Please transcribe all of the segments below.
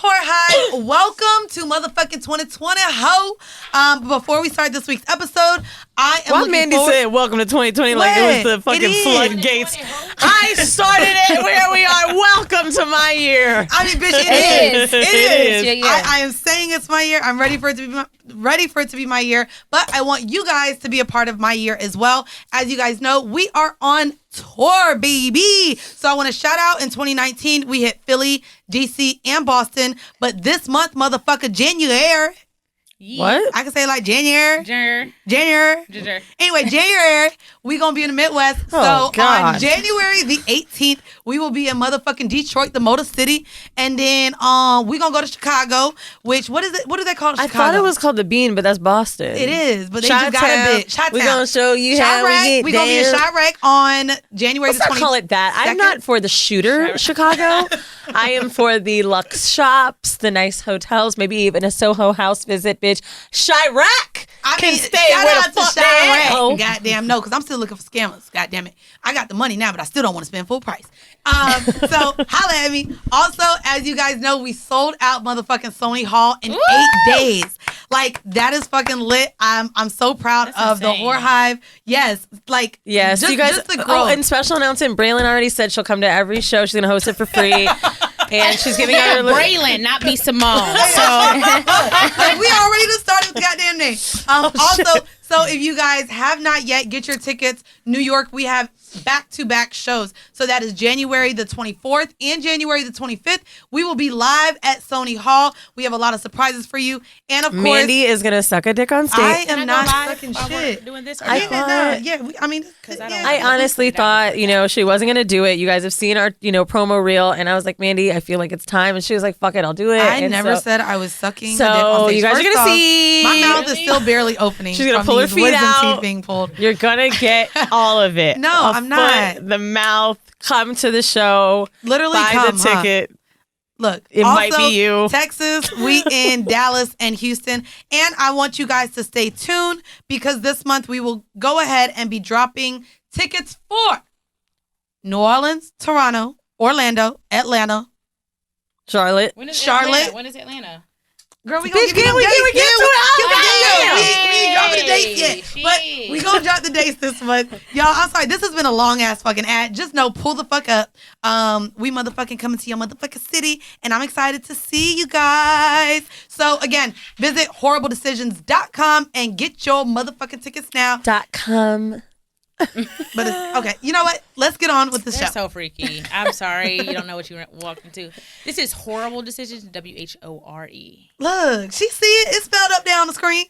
Hi, welcome to motherfucking 2020, ho. Before we start this week's episode, I am looking Mandy forward... said welcome to 2020 like it was the fucking floodgates. I started it where we are. Welcome to my year. I mean, bitch, it is. It is. I am saying it's my year. I'm ready for it to be my year, but I want you guys to be a part of my year as well. As you guys know, we are on tour, baby. So I want to shout out in 2019, we hit Philly, DC, and Boston. But this month, motherfucker, January. What? I can say like January. January. Anyway, January, we going to be in the Midwest. Oh, so God. on January the 18th, we will be in motherfucking Detroit, the Motor City. And then we going to go to Chicago, which, what is it? What do they call Chicago? I thought it was called the Bean, but that's Boston. It is, but they just got a bit. Chi-town. We're going to show you how we get We're going to be in Chirac on January Let's the 20th. not call it that. I'm not for the shooter Chicago. I am for the luxe shops, the nice hotels, maybe even a Soho House visit, bitch. Chirac can stay where the fuck they at. Oh. Goddamn, no, because I'm still looking for scammers. Goddamn it. I got the money now, but I still don't want to spend full price. So holla at me. Also, as you guys know, we sold out motherfucking Sony Hall in 8 days. Like, that is fucking lit. I'm so proud of the Whoreible. Yes, like, yes, just, you guys. Just the growth. Oh, and special announcement: Braylon already said she'll come to every show. She's gonna host it for free, and she's giving out her Braylon, not B.Simone. So like, we already just started with the goddamn name. Also, so if you guys have not yet, get your tickets. New York, we have back-to-back shows. So that is January the 24th and January the 25th. We will be live at Sony Hall. We have a lot of surprises for you. And of course, Mandy is gonna suck a dick on stage. I am not sucking shit. Doing this, I honestly thought, she wasn't going to do it. You guys have seen our, promo reel. And I was like, Mandy, I feel like it's time. And she was like, fuck it, I'll do it. I never said I was sucking a dick on So stage. you guys are going to see. My mouth is still barely opening. She's going to pull her feet wisdom out. teeth being pulled. You're going to get all of it. No, I'm not. The mouth. Come to the show. Literally buy the ticket. Look, it also, might be you. Texas, we in Dallas and Houston. And I want you guys to stay tuned because this month we will go ahead and be dropping tickets for New Orleans, Toronto, Orlando, Atlanta, Charlotte. Charlotte. When is Atlanta? Girl, we gonna get to it. We ain't dropping the dates yet. But we gonna drop the dates this month. Y'all, I'm sorry. This has been a long ass fucking ad. Just know, pull the fuck up. We motherfucking coming to your motherfucking city. And I'm excited to see you guys. So again, visit whoreible.decisions.com and get your motherfucking tickets now. .com. But okay, you know what? Let's get on with the show. They're so freaky. I'm sorry. You don't know what you walked into. This is Whoreible Decisions, WHORE. Look, she see it. It's spelled up there on the screen.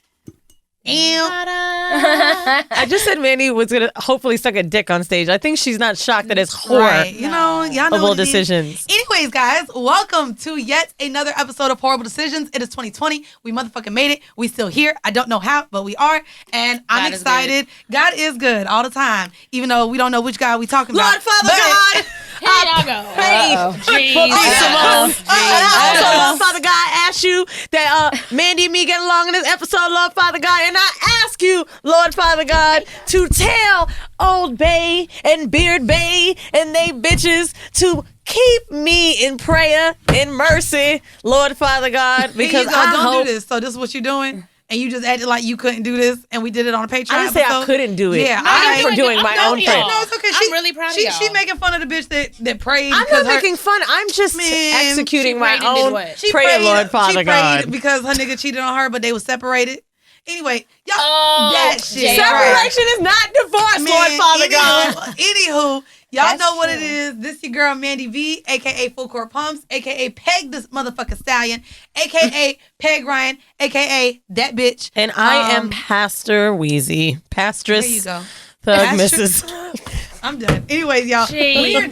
I just said Mandy was going to hopefully suck a dick on stage. I think she's not shocked that it's whore. Right. Y'all know Whoreible Decisions. Anyways, guys, welcome to yet another episode of Whoreible Decisions. It is 2020. We motherfucking made it. We still here. I don't know how, but we are. And I'm excited. God is good all the time, even though we don't know which God we talking about. Lord Father God. Here y'all go. Hey, B.Simone. And also, Lord Father God, ask you that Mandy and me get along in this episode, Lord Father God, and I ask you, Lord Father God, to tell Old Bay and Beard Bay and they bitches to keep me in prayer, in mercy, Lord Father God, because I don't hope... do this. So this is what you're doing? And you just acted like you couldn't do this, and we did it on a Patreon. I didn't say I couldn't do it. Yeah, I'm for doing my own thing. No, it's okay. I'm really proud of y'all. She making fun of the bitch that prayed. I'm not making fun. I'm just executing my own prayer, Lord Father God. She prayed because her nigga cheated on her, but they were separated. Anyway, y'all, that shit. Separation is not divorce, Lord Father God. Anywho, y'all know what it is. This your girl, Mandii V, a.k.a. Full Court Pumps, a.k.a. Peg this motherfucking Stallion, a.k.a. Peg Ryan, a.k.a. that bitch. And I am Pastor Weezy. Pastress. There you go. Thug Mrs. I'm done. Anyways, y'all, we are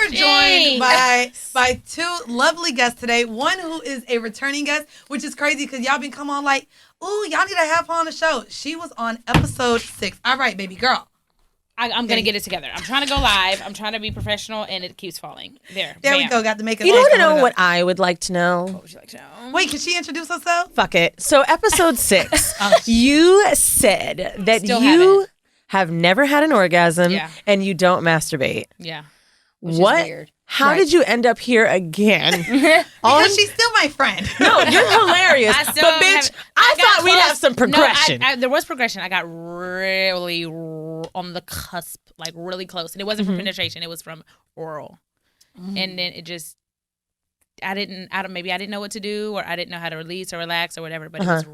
joined by two lovely guests today. One who is a returning guest, which is crazy because y'all been come on like, ooh, y'all need to have her on the show. She was on episode 6. All right, baby girl. I'm going to get it together. I'm trying to go live. I'm trying to be professional, and it keps falling. There we go. Got to make it. You want to know what I would like to know? What would you like to know? Wait, can she introduce herself? Fuck it. So episode 6, you said that you have never had an orgasm and you don't masturbate. Yeah. What? How did you end up here again? Because she's still my my friend. No, you're hilarious. But bitch, I thought we'd have some progression. No, there was progression. I got really on the cusp, like really close, and it wasn't from penetration. It was from oral, and then it just. I didn't know what to do, or I didn't know how to release or relax or whatever. But it was.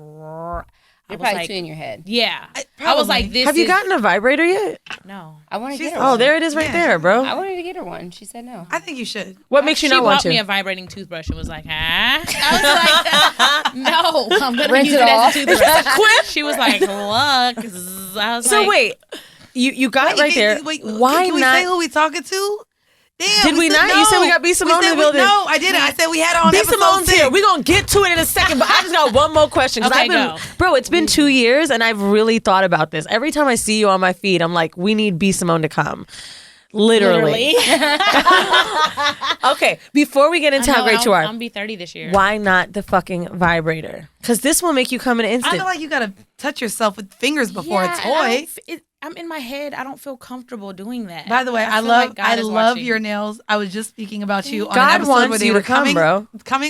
You're probably too in your head. Yeah, I was like, "This." Have you gotten a vibrator yet? No. I want to get her. Oh, there it is, right there, bro. I wanted to get her one. She said no. I think you should. What makes you not want to? She bought me a vibrating toothbrush and was like, "Huh?" I was like, "No, I'm gonna use it as a toothbrush." She was like, "Look." I was so wait, you got right there. Why can we not? say who we talking to? Damn, Did we not? No. You said we got B.Simone in the building. No, I didn't. I said we had her on B.Simone's episode 6. here. We're going to get to it in a second, but I just got one more question. Okay, go. Bro, it's been 2 years, and I've really thought about this. Every time I see you on my feed, I'm like, we need B.Simone to come. Literally. Okay, before we get into how great you are. I'm be 30 this year. Why not the fucking vibrator? Because this will make you come in an instant. I feel like you got to touch yourself with fingers before a toy. I'm in my head. I don't feel comfortable doing that. By the way, I love your nails. I was just speaking about you on an episode where they were coming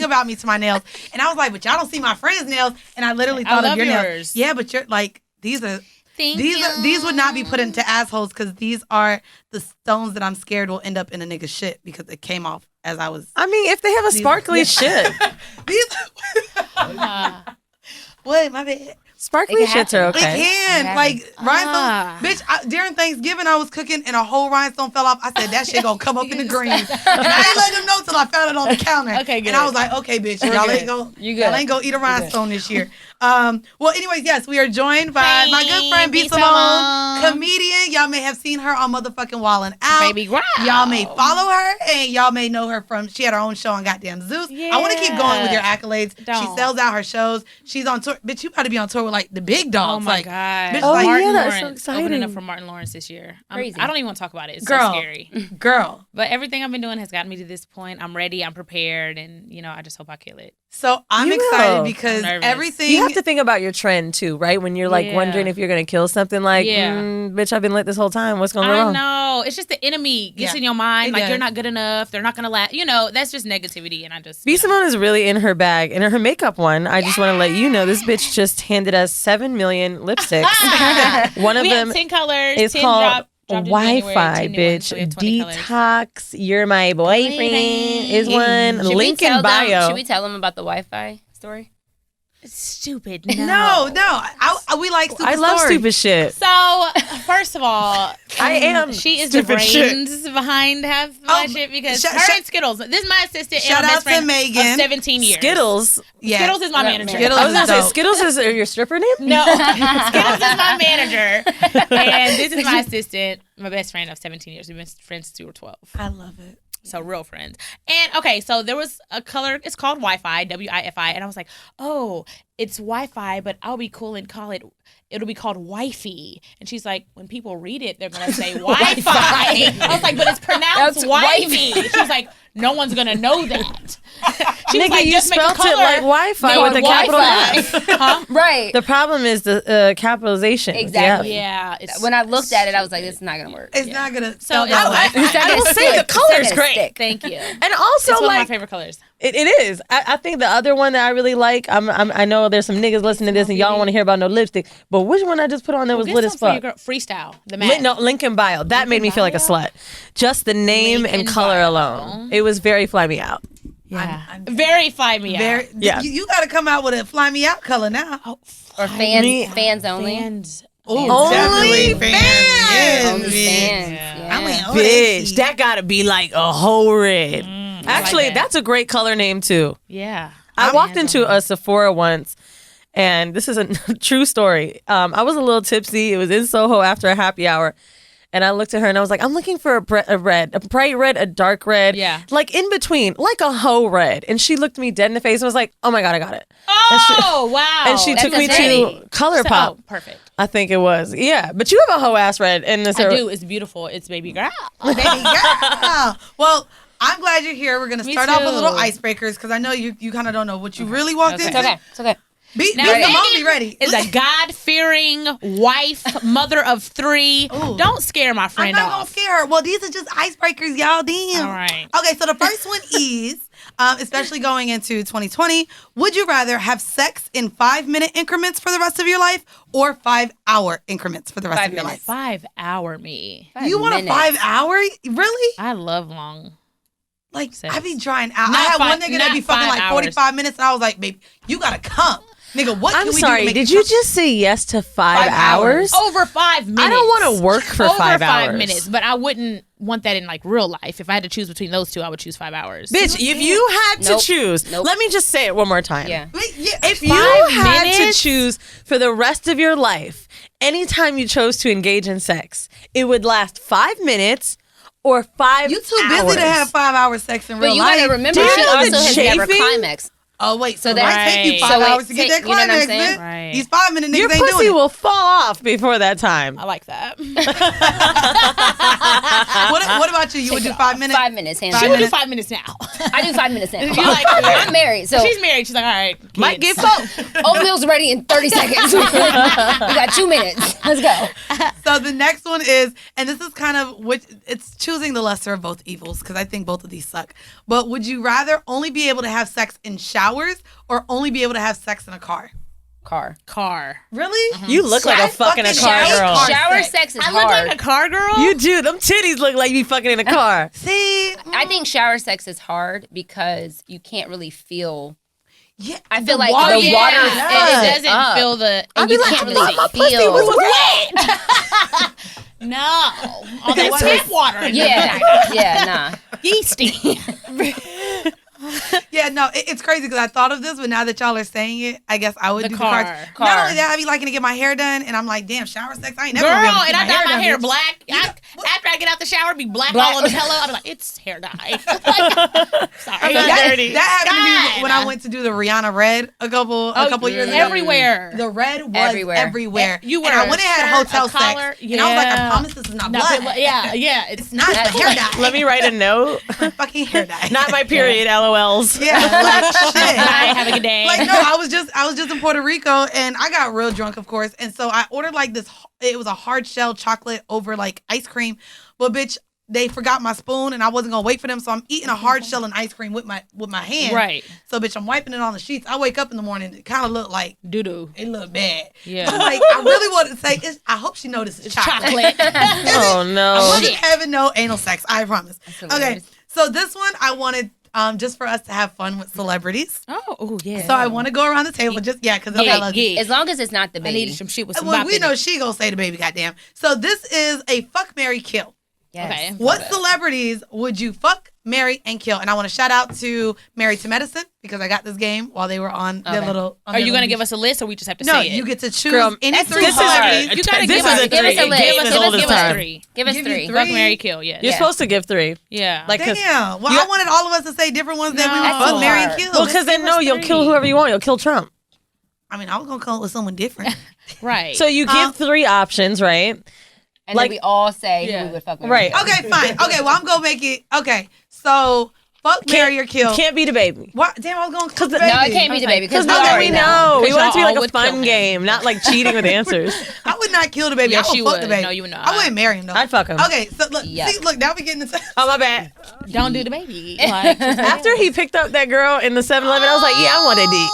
about me to my nails, and I was like, "But y'all don't see my friend's nails," and I literally thought of your nails. Yeah, but you're like these would not be put into assholes because these are the stones that I'm scared will end up in a nigga's shit because it came off as I was. I mean, if they have a sparkly shit. What? My bad. Sparkly shits are okay. It can. Like, rhinestones. Bitch, during Thanksgiving, I was cooking and a whole rhinestone fell off. I said, that shit gonna come up in the greens. And I ain't let them know till I found it on the counter. Okay, good. And I was like, okay, bitch, y'all ain't gonna eat a rhinestone this year. Well, anyways, yes, we are joined by my good friend B.Simone, comedian. Y'all may have seen her on motherfucking Wallin' Out. Baby Ground. Y'all may follow her, and y'all may know her from, she had her own show on Goddamn Zeus. Yeah. I want to keep going with your accolades. She sells out her shows. She's on tour. Bitch, you got to be on tour with like the big dogs. Oh my God. Bitch, Martin that's so Lawrence, exciting. opening up for Martin Lawrence this year. Crazy. I don't even want to talk about it. It's so scary. Girl. But everything I've been doing has gotten me to this point. I'm ready. I'm prepared. And, I just hope I kill it. So I'm excited because everything. You have to think about your trend too, right? When you're like wondering if you're going to kill something, like, bitch, I've been lit this whole time. What's going on? I know. It's just the enemy gets in your mind. Like, you're not good enough. They're not going to laugh. That's just negativity. And I just. B.Simone is really in her bag. And her makeup one, I just want to let you know, this bitch just handed us 7 million lipsticks. One of them 10 colors. is 10 called dropped Wi-Fi, bitch. Detox. You're my boyfriend is one. Link in bio. Should we tell them about the Wi-Fi story? It's stupid. No. We like stupid I love stupid shit. So, first of all, she is the brains behind half my shit because her and Skittles. This is my assistant and my best friend of 17 years. Skittles. Yeah. Skittles is my manager. Skittles I was going to say, dope. Skittles is your stripper name? No. Skittles is my manager. And this is my assistant, my best friend of 17 years. We've been friends since we were 12. I love it. So real friends. And okay, so there was a color, it's called Wi-Fi, W-I-F-I. And I was like, oh, it's Wi-Fi, but I'll be cool and it'll be called wifey. And she's like, when people read it, they're going to say Wi-Fi. I was like, but it's pronounced wifey. She was like, no one's going to know that. She was like, you just make a spelled color. it like Wi-Fi with a capital F. Huh? Right. The problem is the capitalization. Exactly. Yeah. When I looked at it, I was like, this is not going to work. It's not going to. So I will say the color is great. Thank you. And also, it's one like, of my favorite colors. It is. I think the other one that I really like, I know there's some niggas listening to this and y'all don't want to hear about no lipstick, but which one I just put on there was lit as fuck? Freestyle. The matte. Link in bio. That made me feel like a slut. Just the name and color alone. It was very fly me out. Yeah. Very fly me out. You got to come out with a fly me out color now. Or fans only. Only fans. Yeah. Bitch, that gotta be like a whole red. Actually, that's a great color name too. Yeah. I walked into a Sephora once, and this is a true story. I was a little tipsy. It was in Soho after a happy hour. And I looked at her and I was like, I'm looking for a red, a bright red, a dark red. Yeah. Like in between, like a hoe red. And she looked me dead in the face and was like, oh my God, I got it. Oh, wow. And she took me to ColourPop. Oh, perfect. I think it was. Yeah. But you have a hoe ass red in this. I do. It's beautiful. It's baby girl. Baby girl. Well, I'm glad you're here. We're going to start off with little icebreakers because I know you kind of don't know what you really walked into. It's okay. B.Simone, be ready. Is a God-fearing wife, mother of 3. Ooh. Don't scare my friend off. I'm not going to scare her. Well, these are just icebreakers, y'all. Damn. All right. Okay, so the first one is, especially going into 2020. Would you rather have sex in 5-minute increments for the rest of your life or 5-hour increments for the rest of your life? 5 hour me. 5 You want a minutes. 5 hour? Really? I love long. Like, Sex. I be drying out. Not I had one five- nigga that be not fucking 5 like hours. 45 minutes, and I was like, babe, you gotta come. Nigga, what can I'm we sorry. do to make Did you you come? just say yes to 5 hours? hours? Over 5 minutes. I don't want to work for Over 5 5 hours. minutes, but I wouldn't want that in like real life. If I had to choose between those two, I would choose 5 hours. Bitch, if you had to Nope. choose, Nope. let me just say it one more time. Yeah. Wait, yeah, If you 5 had minutes? to choose for the rest of your life, anytime you chose to engage in sex, it would last 5 minutes or 5 you too hours. busy to have 5 hours sex in But real you life. gotta remember, Do you she know also the has never chafing? climaxed. Oh wait, so So that might take you Right. 5 So hours to it get that take- you know what I'm climax, saying? man. Right. These 5-minute niggas Your ain't pussy doing it. will fall off before that time. I like that. What about you? You would do 5 minutes? 5 minutes, hands She down. would do 5 minutes now. I do 5 minutes now. You're like, I'm married, so she's married. She's like, all right, kids. Might get fucked. oatmeal's ready in 30 seconds. We got 2 minutes. Let's go. So the next one is, and this is kind of which it's choosing the lesser of both evils because I think both of these suck. But would you rather only be able to have sex in showers or only be able to have sex in a car? car. Really? You look like a fucking a car shower- girl. car Shower sex. sex is I look hard. like a car girl. You do. Them titties look like you be fucking in a car. See, I think shower sex is hard because you can't really feel. yeah, I feel the like water- the yeah. water It doesn't up. feel the. And be you like, can't I really thought my pussy feel. was wet. No, all that What tap is- water. Yeah, nah. yeasty. Yeah, no, it's crazy because I thought of this, but now that y'all are saying it, I guess I would The do car. the car. Not Car. only that, I be liking to get my hair done, and I'm like, damn, shower sex, I ain't never Girl, gonna be able to and I keep dye my hair done, bitch. black. After I get out the shower, it'd be black all on the pillow. I'd be like, it's hair dye. Sorry. That happened to me God. when I went to do the Rihanna red a couple years ago. Everywhere. The red was Everywhere. everywhere. You and I wear went and a had shirt, hotel a collar. sex. And I was like, I Yeah. promise this is not Not blood. blood. Yeah. It's not hair dye. Let me write a note. fucking hair dye. Not my period, LOLs. Yeah, like shit. Bye, have a good day. Like no, I was just in Puerto Rico and I got real drunk, of course. And so I ordered like this. It was a hard shell chocolate over like ice cream, but bitch, they forgot my spoon and I wasn't gonna wait for them, so I'm eating a hard shell and ice cream with my hand. Right. So bitch, I'm wiping it on the sheets. I wake up in the morning, it kind of looked like Doo-doo. it looked bad. Yeah. But like I really wanted to say, I hope she notices chocolate. Chocolate. Oh I no. wasn't having no anal sex. I promise. Okay, hilarious. so this one I wanted just for us to have fun with celebrities. Oh, yeah. So I want to go around the table just because I love you. As long as it's not the I baby. needed some shit with some Well, bop we in know it. she gonna say the baby, goddamn. So this is a fuck, marry, kill. Yes. Okay. What celebrities would you fuck, marry, and kill? And I want to shout out to Married to Medicine because I got this game while they were on their Okay. little. Are you going to give us a list or we just have to No, say it? you get to choose Girl, any that's three too hard. celebrities. You gotta This give is us a Give us three. a list. Game Give as us- old as give us time. three. Give us Give you three. three. Fuck, marry, kill, yes. You're Yeah. supposed to give 3. Yeah. Like, cause, Damn. Well, you- I wanted all of us to say different ones that we No. would That's fuck, too marry, and hard. kill. well, because then no, you'll kill whoever you want. You'll kill Trump. I mean, I was gonna call it with someone different. Right. So you give 3 options, right? And Like- then we all say Yeah. who we would fuck with. Right. Okay, fine. Okay, well, I'm gonna make it. Okay, so fuck, marry, or kill. Can't be the baby. What? Damn, I was going to the- No, it can't be the baby because Because we now already we know. know. We Because want it to be y'all like a would kill fun him. game, not like cheating with answers. I would not kill the baby. Yes, I would you fuck would. the baby. No, you would not. I wouldn't marry him though. I'd fuck him. Okay, so look, Yeah. see, look, now we getting into. Oh, my bad. Don't do the baby. Like, After he picked up that girl in the 7-Eleven, I was like, yeah, I want that dick.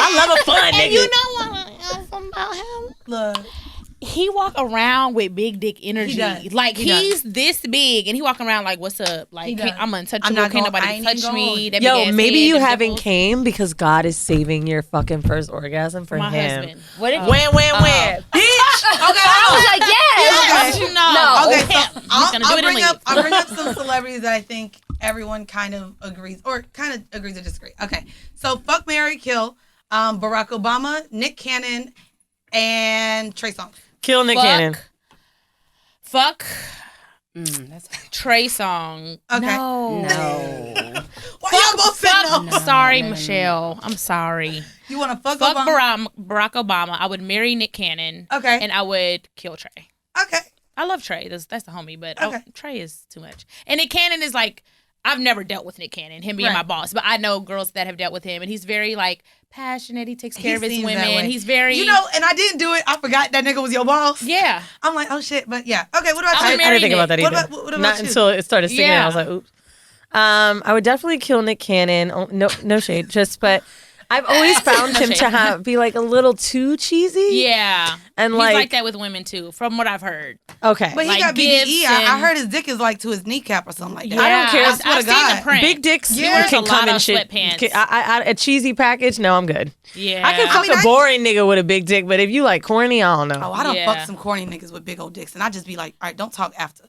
I love a fun nigga. and you know what about him? Look, He walk around with big dick energy. He does. Like He does. he's this big and he walking around like, what's up? Like He does. I'm untouchable. I'm not Can't gonna- I nobody ain't touch even me. gonna- That Yo, big ass maybe head, you them haven't nipples. came because God is saving your fucking first orgasm for My him. husband. What did you? When, bitch. I was like, yes. Okay. No. Okay, him. so He's gonna do it and leave. I'll bring up some celebrities that I think everyone kind of agrees or agrees to disagree. Okay, so fuck, marry, kill. Barack Obama, Nick Cannon, and Trey Songz. Kill Nick Cannon. Fuck That's Trey Song. Okay. No. no. Why y'all both said no? Fuck. Sorry, Michelle. I'm sorry. You want to fuck Fuck Obama? Barack Obama. I would marry Nick Cannon. Okay. And I would kill Trey. Okay. I love Trey. That's the homie, but Okay. Trey is too much. And Nick Cannon is like, I've never dealt with Nick Cannon, him being Right. my boss, but I know girls that have dealt with him, and he's very like passionate. He takes care of his seems that women. way. He's very, You know, and I didn't do it. I forgot that nigga was your boss. yeah. I'm like, oh shit, but yeah. Okay, what about I you? would I didn't think about that What either. about- what about Not you? until it started singing. Yeah. I was like, oops. I would definitely kill Nick Cannon. Oh, no shade, but I've always found him to be like a little too cheesy. Yeah. And he's like that with women too, from what I've heard. Okay. But he like got BDE. I heard his dick is like to his kneecap or something like that. Yeah. I don't care. I've seen the print. Big dicks wears can a come lot in of shit. sweatpants. A cheesy package, no, I'm good. Yeah. I can fuck a boring nigga with a big dick, but if you like corny, I don't know. Oh, I don't fuck some corny niggas with big old dicks, and I just be like, all right, don't talk after.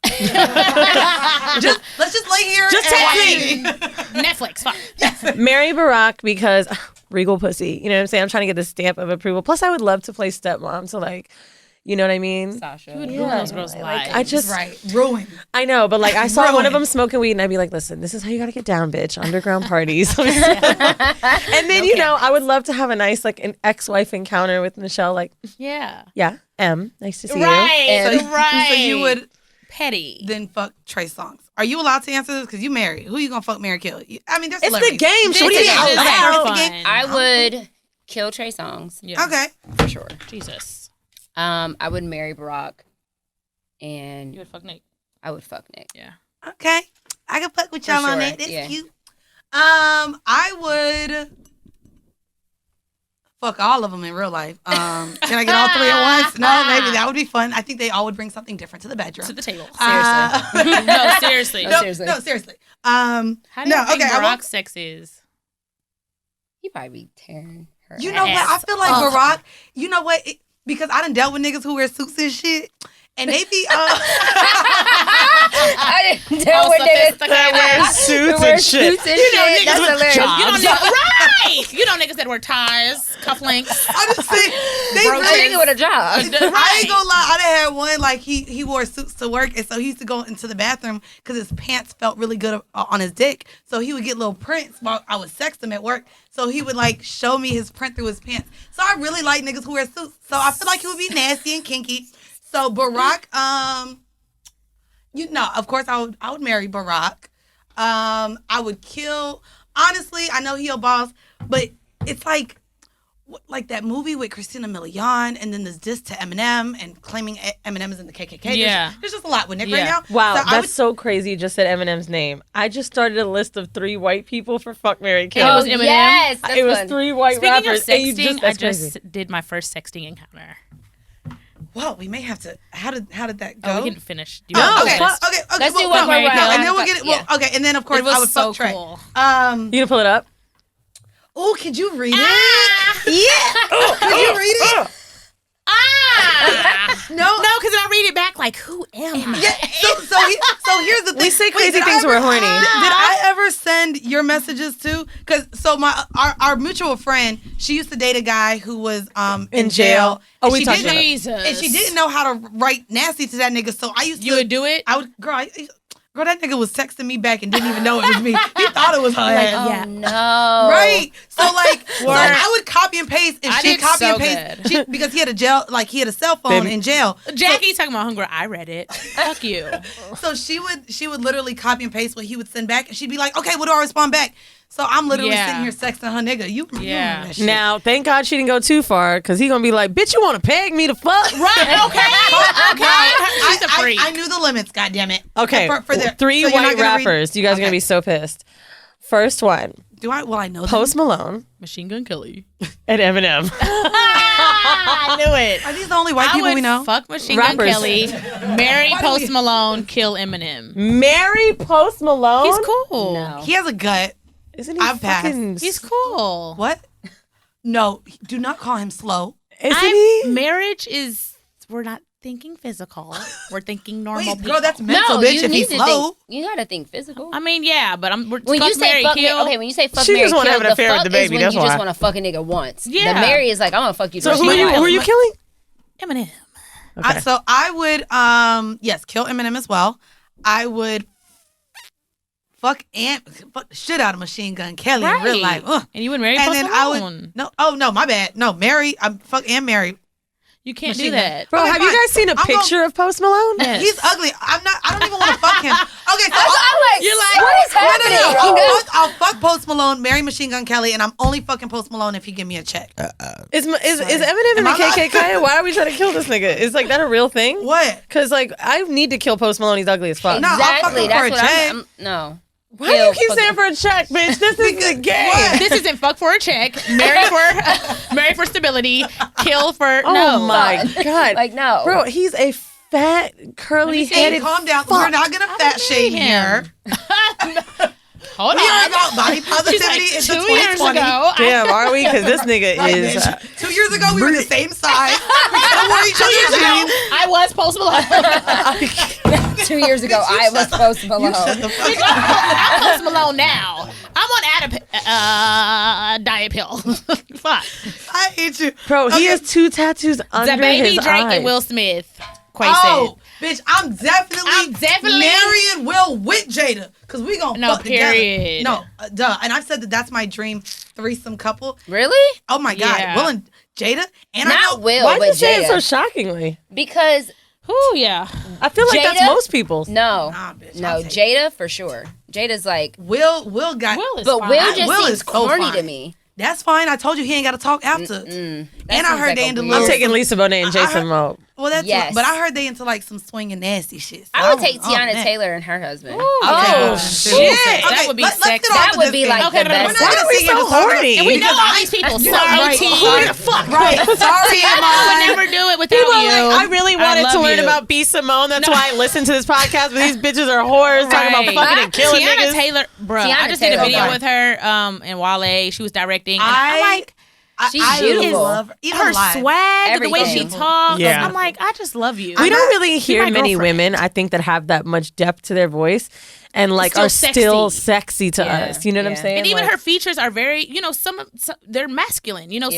Let's just lay here. Just and text me. Netflix. Fuck. Marry Barack because regal pussy. You know what I'm saying? I'm trying to get the stamp of approval. Plus, I would love to play stepmom. So like, you know what I mean? Sasha. You would ruin those girls' lives. I just ruin. I know, but like I saw one of them smoking weed, and I'd be like, "Listen, this is how you gotta get down, bitch. Underground parties." And then I would love to have a nice like an ex-wife encounter with Michelle. Like, yeah, nice to see you. Right. So you would petty then fuck Trey Songz. Are you allowed to answer this? Because you married. Who you gonna fuck, marry, kill? I mean, there's it's the game. What do you I would kill Trey Songz. Yeah. Okay, for sure. Jesus. I would marry Barack, and You would fuck Nick. I would fuck Nick. Yeah. okay. I can fuck with y'all on that. That's cute. I would fuck all of them in real life. Can I get all three at once? No, maybe that would be fun. I think they all would bring something different to the bedroom. To the table. Seriously. No, seriously. No, seriously. How do you think Barack's sex is? He probably be tearing her. You know what? I feel like Barack. You know what? Because I done dealt with niggas who wear suits and shit, and they be. I didn't deal with niggas that wear suits and shit. That's hilarious. You know niggas that wear ties, cufflinks. I'm just saying, they a nigga with a job. I ain't gonna lie. I done had one like he wore suits to work, and so he used to go into the bathroom because his pants felt really good on his dick. So he would get little prints while I would sex him at work. So he would like show me his print through his pants. So I really like niggas who wear suits. So I feel like he would be nasty and kinky. So Barack, of course I would marry Barack. I would kill. Honestly, I know he a boss, but it's like that movie with Christina Milian, and then there's diss to Eminem and claiming Eminem is in the KKK. Yeah. There's just a lot with Nick right now. Wow, so that's so crazy. You just said Eminem's name. I just started a list of 3 white people for fuck, marry, kill. It was Eminem. Yes, it was 3 white Speaking rappers. of sexting, I that's just crazy. did my first sexting encounter. Well, we may have to. How did that go? We can finish. Okay. Okay. Let's do well, one more round. and then we'll get it. Well, okay, and then of course It was I would so fuck Trey. cool. You gonna pull it up? Oh, could you read it? Yeah. Could you read it? No, because I read it back like, who am I? Yeah. So here's the thing. We say crazy did things I we're ever- horny. Did I ever send your messages too? Because our mutual friend, she used to date a guy who was in jail. Oh, and we she talked didn't about know- it. Jesus. And she didn't know how to write nasty to that nigga. So I used to. You would do it? I would, girl, that nigga was texting me back and didn't even know it was me. He thought it was her ass. yeah. No. Right. So I would copy and paste, and I she did copy so and paste because he had a cell phone in jail. Jackie's talking about hunger. I read it. Fuck you. So she would literally copy and paste what he would send back, and she'd be like, "Okay, what do I respond back?" So I'm literally sitting here sexting her nigga. You remember that shit. Now, thank God she didn't go too far, because he gonna be like, bitch, you want to peg me to fuck? Right, okay. She's a freak. I knew the limits, goddammit. Okay, For 3 so you're not white gonna rappers. You guys are gonna be so pissed. First one, Do I? Well, I know Post Malone Machine Gun Kelly. and Eminem. I knew it. Are these the only white I people would we know? fuck Machine Rappers. Gun Kelly, marry Post Malone, kill Eminem. Marry Post Malone? He's cool. No. He has a gut. Isn't he I've passed. fucking... He's cool. What? No, do not call him slow. Isn't he? Marriage is, we're not thinking physical. We're thinking normal Wait, people. girl, that's mental, No, bitch. you If need he's to slow. think. You gotta think physical. I mean, yeah, but When fuck, you say marry, fuck, kill. when you say fuck, She marry, just wanna kill, have an the affair with fuck the baby, is when that's you just why. want to fuck a nigga once. Yeah. The marry is like, I'm gonna fuck you. So till who she are die. you killing? Eminem. Okay. So I would, yes, kill Eminem as well. I would fuck the shit out of Machine Gun Kelly in real life. Ugh. And you would marry And Post then Malone. no, my bad. No, marry, fuck and marry. You can't Machine do Gun. that. Bro, Okay, have you fine. guys seen a I'm picture of Post Malone? Yes. He's ugly. I don't even want to fuck him. Okay, so I'm like, You're like, what is happening? I'll fuck Post Malone, marry Machine Gun Kelly, and I'm only fucking Post Malone if he give me a check. Is Eminem in the KKK? Why are we trying to kill this nigga? Is like that a real thing? What? Because like I need to kill Post Malone. He's ugly as fuck. No, I'll fuck Exactly. him for a That's what check. I'm. No. Why do you keep saying for a check, bitch? This is the game. This isn't fuck for a check, marry for stability, kill for Oh my God. Like, no. Bro, he's a fat, curly-headed. Calm down. We're not gonna fat shame here. Hold We are on. about body positivity in 2 the years 2020. ago. Damn, are we? Because this nigga is. 2 years ago, we were the same size. We couldn't wear each other's jeans. I was Post Malone. 2 years ago, I was Post Malone. I'm Post Malone now. I'm on diet pill. Fuck. I hate you. Bro, he has 2 tattoos under The baby his Drake eyes. and Will Smith. Quay Oh, bitch, I'm definitely marrying Will with Jada. Because we going to fuck period. together. No, duh. And I've said that that's my dream threesome couple. Really? Oh, my God. Yeah. Will and Jada. And Not I know, Will, Why but you say it Jada. so shockingly? Because Ooh, yeah. I feel like that's Jada? most people's. no, Nah, bitch, no, I'll take Jada for sure. Jada's like, Will got. Will is but fine. Will just Will seems is so corny fine. to me. That's fine. I told you he ain't got to talk after. And I heard they into I'm little. taking Lisa Bonet and Jason Momoa. Well, that's Yes. but I heard they into like some swinging nasty shit. So I would take oh, Tiana man. Taylor and her husband. Oh, shit. That would be let's sexy. get off That of would this be thing. like Okay, the no, no, best. We're not Why gonna are we sit here so and talk about- horny? And we know Because all these people. Yeah, Sorry, right. T. Who the fuck? Right. Sorry, I would never do it without People are you. like, I really wanted love to learn you. about B.Simone. That's why I listened to this podcast. But these bitches are whores talking about Right. fucking and killing Tiana niggas. Taylor, bro. Tiana I just did a Taylor, video fine. with her and Wale. She was directing. And I'm like, She's I beautiful. love her. Even her live. swag, the way she Everything. talks. Yeah. I'm like, I just love you. We don't really You're hear my many girlfriend. women, I think, that have that much depth to their voice and like Still are still sexy. sexy to Yeah. us. You know what I'm Yeah. saying? And even Like, her features are very, some they're masculine. Yeah.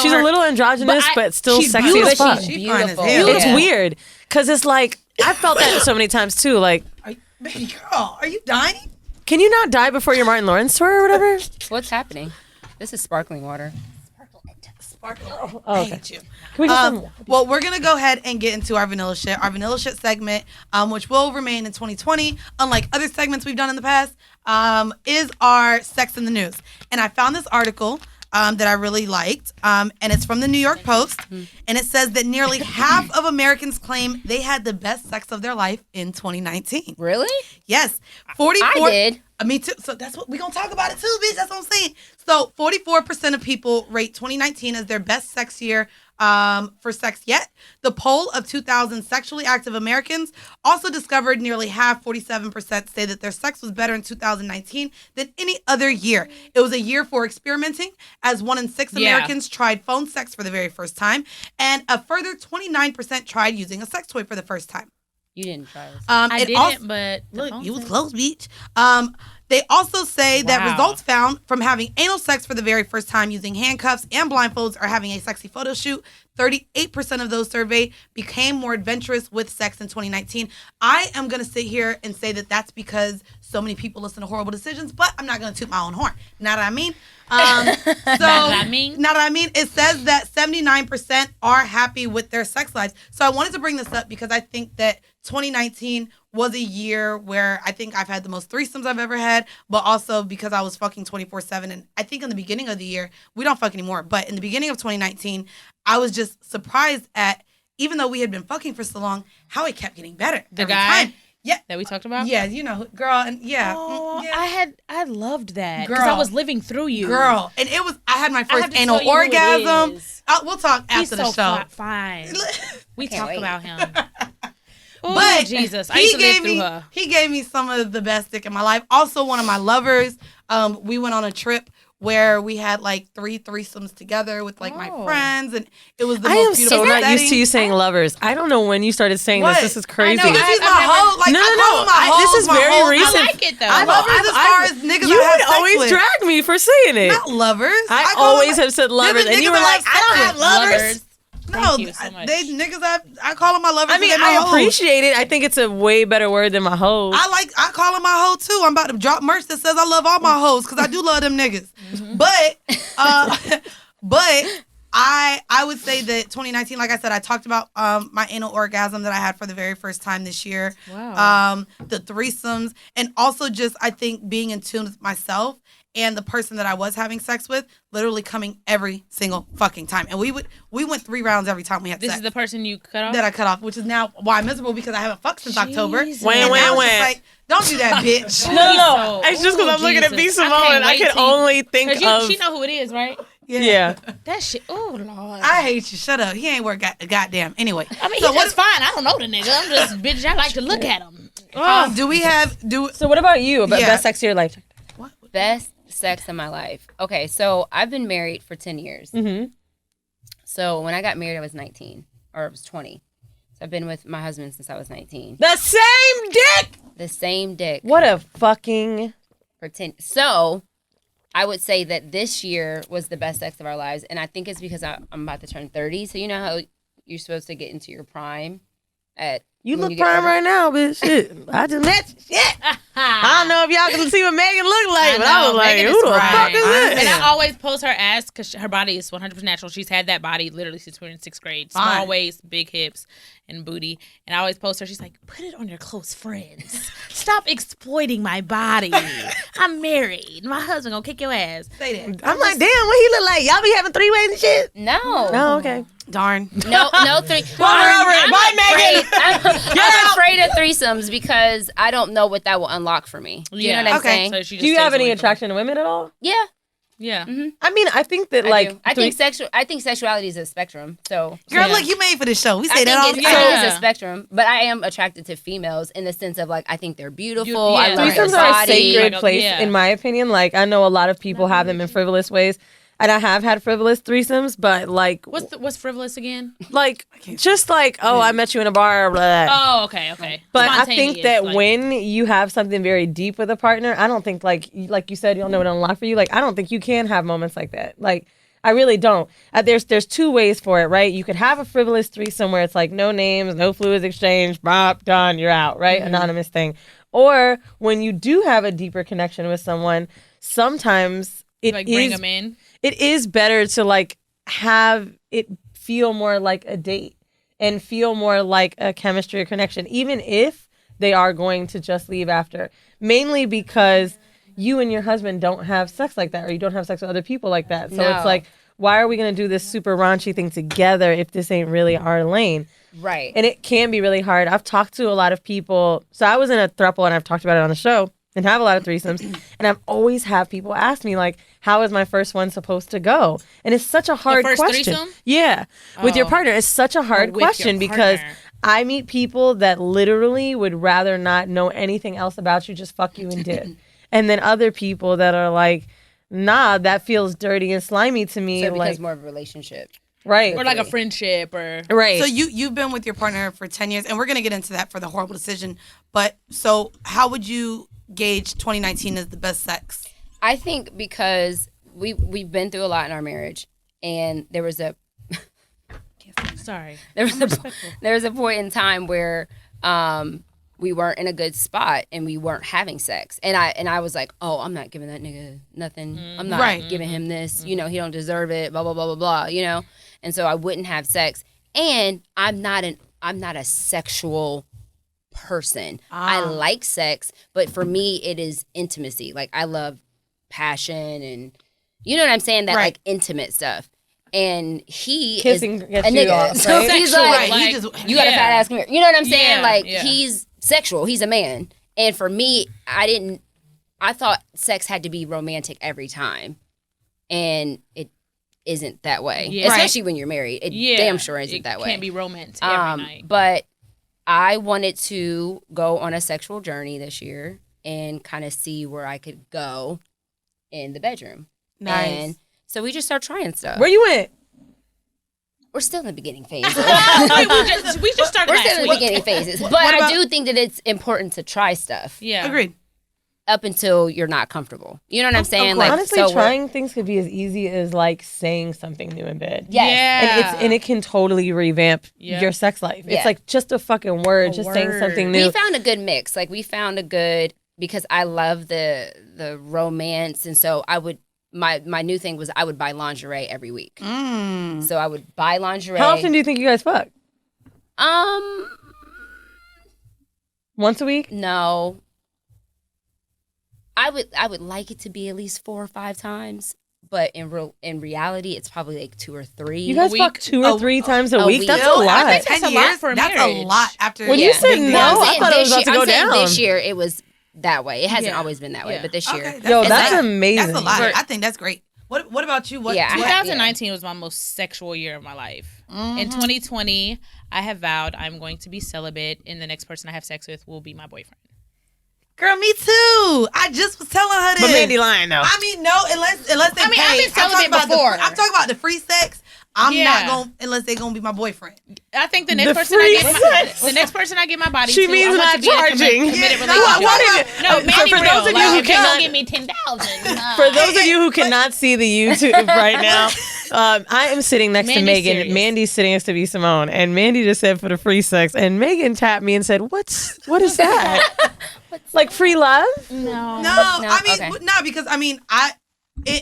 she's a little androgynous, But I- but still she's sexy as beautiful. fuck. She's She fine as beautiful. hell. It's Yeah. weird because it's like I felt that so many times too. Like, Baby girl, are you dying? can you not die before your Martin Lawrence tour or whatever? What's happening? This is sparkling water. I hate you. Can we get some? Well, we're gonna go ahead and get into our vanilla shit. Our vanilla shit segment, which will remain in 2020, unlike other segments we've done in the past, is our sex in the news. And I found this article that I really liked, and it's from the New York Post, and it says that nearly half of Americans claim they had the best sex of their life in 2019. Really? Yes, 44. I did. Me too. So that's what we're gonna talk about it too, bitch. That's what I'm saying. So 44% of people rate 2019 as their best sex year for sex yet. The poll of 2,000 sexually active Americans also discovered nearly half, 47%, say that their sex was better in 2019 than any other year. It was a year for experimenting, as 1 in 6 Americans tried phone sex for the very first time, and a further 29% tried using a sex toy for the first time. You didn't try this. I it didn't, also- but the Look, phone you was sex- close, bitch. They also say that Wow. results found from having anal sex for the very first time using handcuffs and blindfolds or having a sexy photo shoot, 38% of those surveyed became more adventurous with sex in 2019. I am going to sit here and say that that's because so many people listen to Whoreible Decisions, but I'm not going to toot my own horn. Know what I mean? Now that I mean, it says that 79% are happy with their sex lives. So I wanted to bring this up because I think that 2019 was a year where I think I've had the most threesomes I've ever had, but also because I was fucking 24/7. And I think in the beginning of the year, we don't fuck anymore, but in the beginning of 2019, I was just surprised at, even though we had been fucking for so long, how it kept getting better. The every guy? time. Yeah. that we talked about. Yeah, you know, girl, and yeah. Oh, yeah. I loved that because I Girl. was living through you, Girl, and it was, I had my have first to anal tell you who it orgasm. is. We'll talk He's after the so show. fine. We Can't talk wait. about him. Oh, But Jesus, I used to live through me, her. he gave me some of the best dick in my life. Also, one of my lovers. We went on a trip where we had like 3 threesomes together with like my friends, and it was the I most am beautiful so not setting. used to you saying lovers. I don't know when you started saying What? this. This is crazy. I know, Because he's I've my never- hoe. Like, No, I no, call him my no. hoes, This is my very hoes. recent. I like it though. I lovers as far as niggas You I have would sex always with. drag me for saying it. Not lovers. I call always them- have said they're lovers, the and you niggas were I like, have I don't sex have with. lovers. No, Thank you so much. they niggas I call them my lovers. I mean, and they my I hoes. appreciate it. I think it's a way better word than my hoes. I call him my hoe too. I'm about to drop merch that says I love all my hoes because I do love them niggas. But I would say that 2019, like I said, I talked about my anal orgasm that I had for the very first time this year. Wow. The threesomes, and also just I think being in tune with myself and the person that I was having sex with, literally coming every single fucking time. And we went 3 rounds every time we had This sex. is the person you cut off. That I cut off, which is now why I'm miserable because I haven't fucked since October. Jesus. When, And when, now it's when? just like, Don't do that, bitch. No. It's just because I'm looking at B.Simone and I can only think of. She know who it is, right? Yeah. That shit. Oh Lord. I hate you. Shut up. He ain't worth a goddamn. Anyway. I mean, he's just fine. I don't know the nigga. I'm just bitch. I like to look at him. Do we have So what about you? About best sex of your life? What? Best sex of my life. Okay, so I've been married for 10 years. Mm-hmm. So when I got married, I was 19 or I was 20. So I've been with my husband since I was 19. The same dick. The same dick. What a fucking. For 10. So I would say that this year was the best sex of our lives. And I think it's because I'm about to turn 30. So you know how you're supposed to get into your prime at. You look prime right now, bitch. Shit. I just met you. Shit. I don't know if y'all can see what Megan looked like, but I was like, Megan who the prime. fuck is this? And I always post her ass because her body is 100% natural. She's had that body literally since we were in 6th grade. Small waist, big hips, and booty. And I always post her. She's like, put it on your close friends. Stop exploiting my body. I'm married. My husband gonna kick your ass. Say that. I'm like, damn, what he look like? Y'all be having 3-ways and shit? No. Oh, okay. Darn. No, 3. Bye, Megan. I'm afraid of threesomes because I don't know what that will unlock for me. You know what I'm saying? So she just Do you stays have any away from attraction to women at all? Yeah. Yeah. Mm-hmm. I mean, I think that I think sexuality is a spectrum. So Girl, look, you made for this show. We say I that all think the it's, time. I think it's a spectrum, but I am attracted to females in the sense of like I think they're beautiful. I love their Threesomes are a body. sacred place, in my opinion. Like, I know a lot of people have them in frivolous ways, and I have had frivolous threesomes, but like, what's frivolous again? Like, just like, oh, I met you in a bar, blah. Oh, okay. But I think that Spontaneous, when you have something very deep with a partner, I don't think like you said, you don't know what to unlock for you. Like, I don't think you can have moments like that. Like, I really don't. There's 2 ways for it, right? You could have a frivolous threesome where it's like no names, no fluids exchanged, bop, done, you're out, right? Mm-hmm. Anonymous thing. Or when you do have a deeper connection with someone, sometimes bring them in. It is better to like have it feel more like a date and feel more like a chemistry or connection, even if they are going to just leave after. Mainly because you and your husband don't have sex like that, or you don't have sex with other people like that. So it's like, why are we going to do this super raunchy thing together if this ain't really our lane? Right. And it can be really hard. I've talked to a lot of people. So I was in a throuple and I've talked about it on the show and have a lot of threesomes. And I've always had people ask me like, how is my first one supposed to go? And it's such a hard question. Threesome? Yeah. With your partner. It's such a hard question because I meet people that literally would rather not know anything else about you, just fuck you and dip. And then other people that are like, nah, that feels dirty and slimy to me. So it becomes like, more of a relationship. Right. Or like a friendship or... Right. So you've been with your partner for 10 years, and we're going to get into that for the horrible decision. But so how would you gauge 2019 as the best sex? I think because we've been through a lot in our marriage, and there was a... Sorry. There was a point in time where... we weren't in a good spot and we weren't having sex. And I was like, oh, I'm not giving that nigga nothing. I'm not giving him this. You know, he don't deserve it, blah, blah, blah, blah, blah, you know? And so I wouldn't have sex. And I'm not a sexual person. I like sex, but for me, it is intimacy. Like, I love passion and, you know what I'm saying? That, like, intimate stuff. And he Kissing is gets a nigga. you off, So right? he's Sexual, like, you got a fat ass, come here. You know what I'm saying? Yeah, like, yeah. he's sexual. He's a man. And for me, I thought sex had to be romantic every time. And it isn't that way. Yeah. Especially when you're married. It damn sure isn't that way. It can't be romantic every night. But I wanted to go on a sexual journey this year and kind of see where I could go in the bedroom. Nice. And so we just start trying stuff. Where you went? We're still in the beginning phase. we just started We're last still in the week. beginning phases. But I do think that it's important to try stuff. Yeah. Agreed. Up until you're not comfortable. You know what I'm saying? Like, honestly, so trying things could be as easy as like saying something new in bed. Yes. And it can totally revamp your sex life. Yeah. It's like just a fucking word, saying something new. We found a good mix. Like, we found a good, because I love the romance, and so I would, my new thing was I would buy lingerie every week. So I would buy lingerie. How often do you think you guys fuck? Once a week? No. I would like it to be at least 4 or 5 times, but in reality, it's probably like 2 or 3. You guys fuck 2 or 3 times a week? That's a Still, lot. after 10 years, that's a lot. After When you said no, I thought it was about to go I'm saying down. this year, it was that way. It hasn't Yeah. always been that way, Yeah. but this year. Okay, Yo, a that's lot. amazing. That's a lot. For- I think that's great. What about you? What? Yeah, I 2019 was my most sexual year of my life. Mm-hmm. In 2020, I have vowed I'm going to be celibate, and the next person I have sex with will be my boyfriend. Girl, me too. I just was telling her this. But Mandy lying though. I mean, no, unless they I mean, pay. I've been celibate before. I'm talking about the free sex. I'm Yeah. not going unless they're gonna be my boyfriend. I think the next The person I free get sex. the next person I get my body She to, means I want not to be in a charging. committed Yeah, relationship. what is No, it? Mandy For real. those of you who Like, cannot- don't give me 10,000. For those of you who cannot see the YouTube right now, I am sitting next to Mandy's Megan. serious. Mandy's sitting next to B.Simone, and Mandy just said for the free sex, and Megan tapped me and said, what is that? Like free love? No. No, I mean, okay. no, because I mean,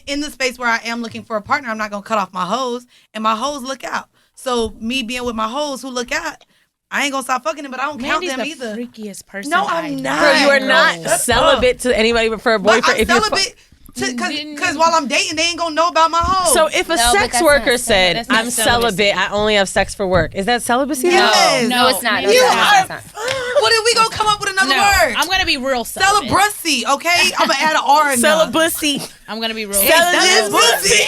in the space where I am looking for a partner, I'm not gonna cut off my hoes, and my hoes look out. So me being with my hoes who look out, I ain't gonna stop fucking them, but I don't Mandy's count them the either. freakiest person. No, I I'm know. not. Girl, you are Girl, not shut up. celibate to anybody but for a But boyfriend. I'm If you're celibate because while I'm dating, they ain't gonna know about my hoes. so if a No, but sex that's worker not said, that's not I'm celibacy. celibate, I only have sex for work, is that celibacy? Yes. No, it's not. No, You it's not. what if we gonna come up with another No, word? I'm gonna be real celibate. Celebracy, okay? I'm gonna add an R in there. Celibacy. I'm gonna be real Celibacy.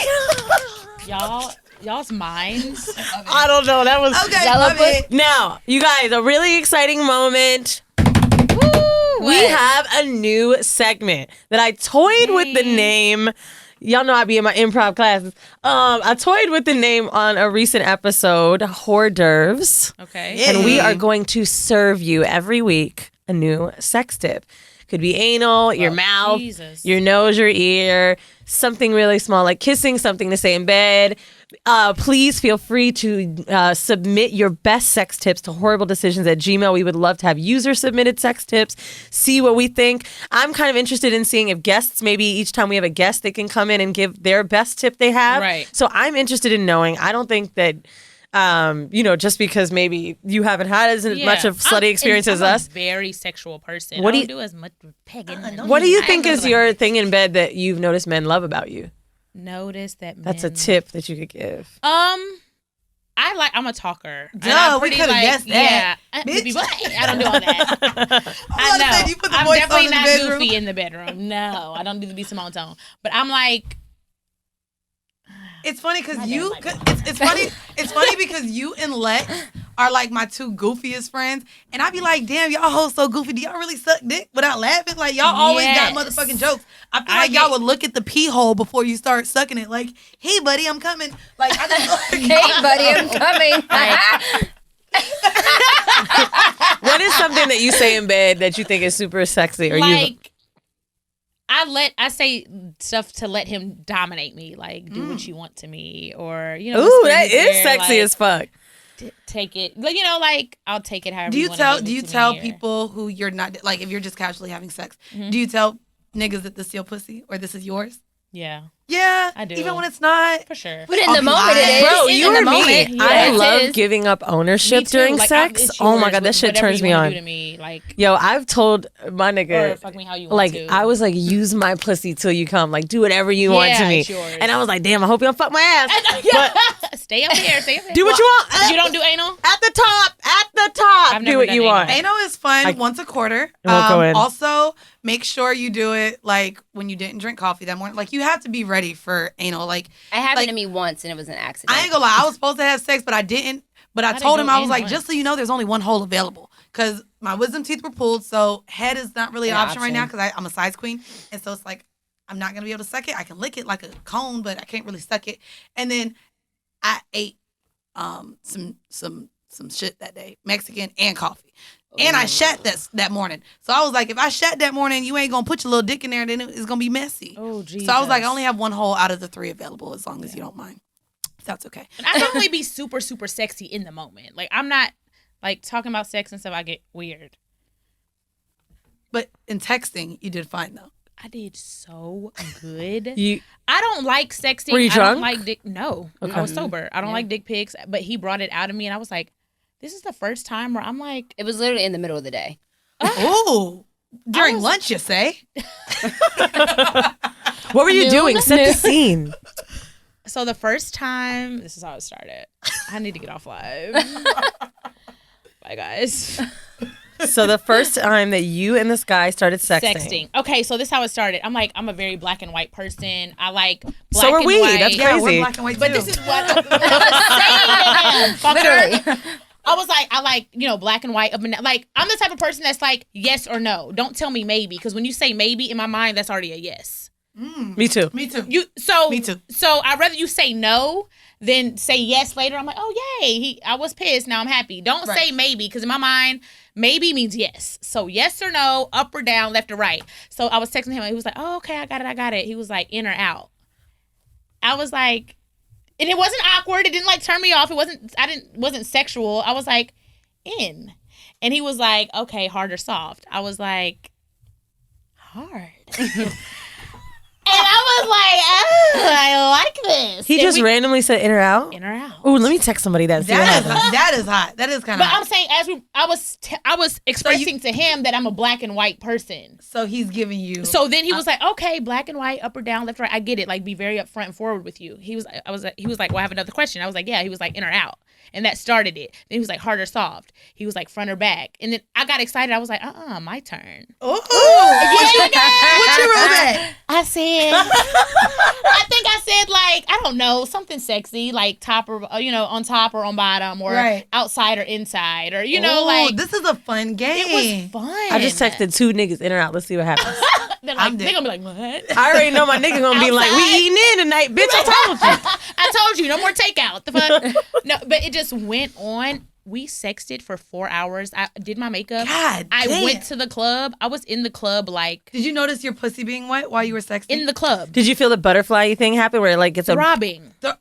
Y'all's minds. I don't know. That was Okay, love it. Now, you guys, a really exciting moment. We have a new segment that I toyed with the name. Y'all know I be in my improv classes. I toyed with the name on a recent episode, Hors d'oeuvres. Okay. Yeah. And we are going to serve you every week a new sex tip. Could be anal, your mouth, Jesus. your nose, your ear, something really small like kissing, something to say in bed. Please feel free to submit your best sex tips to whoreible.decisions@gmail.com. We would love to have user submitted sex tips, see what we think. I'm kind of interested in seeing if guests, maybe each time we have a guest, they can come in and give their best tip they have. Right. So I'm interested in knowing. I don't think that just because maybe you haven't had as much of slutty experience as us. I'm a very sexual person. What I do don't do as much pegging. What do you think is your thing in bed that you've noticed men love about you? Notice that men, That's a tip that you could give. I'm a talker. And Duh, I'm we pretty, coulda guessed that. Yeah. Bitch. I don't do all that. I know. said you put the I'm voice definitely on in the not bedroom. goofy in the bedroom. No, I don't do the B.Simone tone. But I'm like, It's funny because My you. dad's like It's funny. It's funny because you and Lex are like my two goofiest friends, and I be like, "Damn, y'all hoes so goofy. Do y'all really suck dick without laughing? Like y'all always got Yes. motherfucking jokes. I feel I like y'all get- would look at the pee hole before you start sucking it. Like, hey, buddy, I'm coming. Like, I just Hey, buddy, I'm coming. What is something that you say in bed that you think is super sexy? Or like, I say stuff to let him dominate me, like do what you want to me, or Ooh, whisper in that his is ear, sexy like, as fuck. take it, like I'll take it however. Do you wanna tell? give Do it you to me tell here. people who you're not like if you're just casually having sex? Mm-hmm. Do you tell niggas that this your pussy or this is yours? Yeah, Yeah, I do. even when it's not. for sure. But in the moment, it is. Bro, in you the or me? moment, yeah, I it love is. giving up ownership Me too. during Like, sex. it's Oh my yours, god, that shit whatever turns you me wanna on. do to me, like, Yo, I've told my or nigga, fuck me how you want like, to. I was like, use my pussy till you come. Like, do whatever you want to Yeah, me. it's yours. And I was like, damn, I hope you don't fuck my ass. But Stay up there. Stay up there. do what you want. You don't do anal? At the top. At the top. I've Do never what done you anal. want. Anal is fun Like, once a quarter. won't go in. Also, make sure you do it like when you didn't drink coffee that morning. Like you have to be ready for anal. Like It happened like, to me once, and it was an accident. I ain't gonna lie, I was supposed to have sex, but I didn't. But I didn't told him, go I was in like, once. just so you know, there's only one hole available. Because my wisdom teeth were pulled, so head is not really an option right now because I'm a size queen. And so it's like, I'm not gonna be able to suck it. I can lick it like a cone, but I can't really suck it. And then I ate some shit that day, Mexican and coffee. And I shat that morning. So I was like, if I shat that morning, you ain't gonna put your little dick in there, then it's gonna be messy. Oh, Jesus. So I was like, I only have one hole out of the 3 available, as long as you don't mind. That's okay. I can only be super, super sexy in the moment. Like, I'm not, like, talking about sex and stuff, I get weird. But in texting, you did fine though. I did so good. You, I don't like sexting. Were you I drunk? don't like dick. No, Okay. I was sober. I don't like dick pics, but he brought it out of me, and I was like, this is the first time where I'm like, It was literally in the middle of the day. Ooh. During lunch, you say? what were you doing? Set the scene. so the first time, this is how it started. I need to get off live. Bye, guys. So the first time that you and this guy started sexting. Okay, so this is how it started. I'm a very black and white person. I like black so are and we. white. That's Yeah, crazy. we're black and white But too. this is what I was saying to him. Literally. I was like, I like, black and white. Up and down. Like, I'm the type of person that's like, yes or no. Don't tell me maybe, because when you say maybe, in my mind, that's already a yes. Me too. Me too. Me too. So I'd rather you say no than say yes later. I'm like, oh yay, I was pissed. Now I'm happy. Don't say maybe, because in my mind, maybe means yes. So yes or no, up or down, left or right. So I was texting him and he was like, oh, okay, I got it. He was like, in or out. I was like, and it wasn't awkward. It didn't like turn me off. It wasn't sexual. I was like, in. And he was like, okay, hard or soft. I was like, hard. And I was like, oh, I like this. He just randomly said in or out? In or out. Oh, let me text somebody that. That is hot. That is kind of But hot. I'm saying, I was expressing to him that I'm a black and white person. So he's giving you. So then he was like, okay, black and white, up or down, left or right. I get it. Like, be very upfront and forward with you. He was like, well, I have another question. I was like, yeah. He was like, in or out. And that started it. Then he was like, hard or soft. He was like, front or back. And then I got excited. I was like, my turn. Ooh. What you wrote back? I said, I think I said, like, I don't know, something sexy, like top or, on top or on bottom, or outside or inside, or, like. This is a fun game. It was fun. I just texted 2 niggas in or out. Let's see what happens. They're gonna be like, what? I already know my nigga gonna be like, we eating in tonight, bitch. I told you. I told you, no more takeout. The fuck? No, but it just went on. We sexted for 4 hours. I did my makeup. God I damn. went to the club. I was in the club like. Did you notice your pussy being wet while you were sexting? In the club. Did you feel the butterfly thing happen where it like gets a Throbbing. That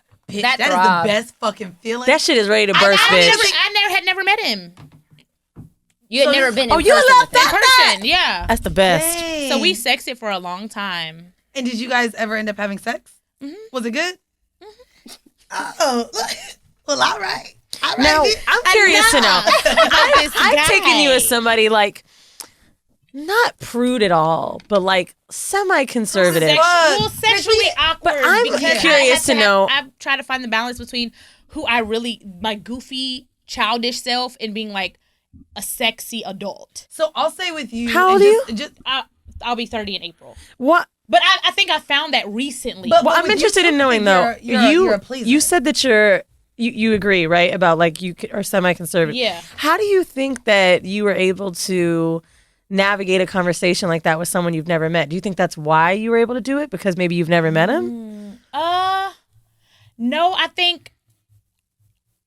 is throb. the best fucking feeling. That shit is ready to burst, bitch. I had never met him. You had never been in you person left with him. In person, yeah. That's the best. Dang. So we sexted for a long time. And did you guys ever end up having sex? Mm-hmm. Was it good? Oh, well, all right. Now, I'm curious to know. I'm taking you as somebody like, not prude at all, but like semi-conservative. Sexually awkward. But I'm because curious to know. I've tried to find the balance between who I really, my goofy, childish self, and being like a sexy adult. So I'll say with you. How old are you? I'll be 30 in April. What? But I think I found that recently. But I'm interested in knowing though. You're a pleaser. You said that you agree, right? About like you are semi-conservative. Yeah. How do you think that you were able to navigate a conversation like that with someone you've never met? Do you think that's why you were able to do it? Because maybe you've never met him? No, I think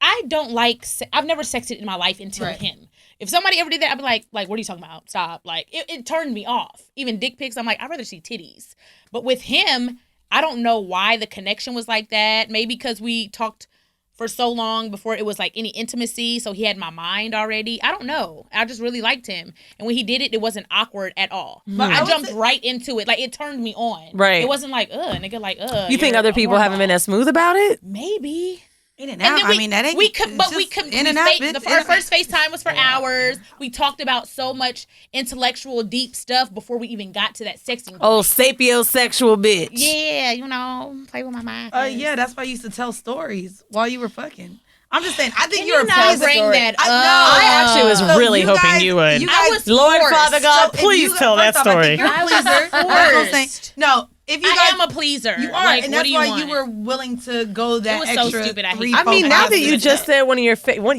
I don't like. I've never sexted in my life until him. If somebody ever did that, I'd be like, what are you talking about? Stop. Like, it turned me off. Even dick pics, I'm like, I'd rather see titties. But with him, I don't know why the connection was like that. Maybe because we talked for so long before it was like any intimacy, so he had my mind already. I don't know. I just really liked him. And when he did it, it wasn't awkward at all. But I jumped right into it. Like, it turned me on. Right. It wasn't like, nigga, like, You think other people haven't been as smooth about it? Maybe. In and out. I mean, that ain't. Our first FaceTime was for hours. We talked about so much intellectual, deep stuff before we even got to that sexting. Oh, sapiosexual bitch. Yeah, play with my mind. Yeah, that's why I used to tell stories while you were fucking. I'm just saying. I think Can you're you a not pleasant bring story. that I actually was So really you hoping guys- you would. you I guys- was Lord, forced. Father God, So if please you- tell that first off, I story. think you're a I was pleaser. That's what I'm saying. forced. No, if you I guys, am a pleaser. you are, Like, and what that's do you why want? you were willing to go that It was so extra. stupid. I hate 3, it. I mean, 4 now that hours you to just do said one of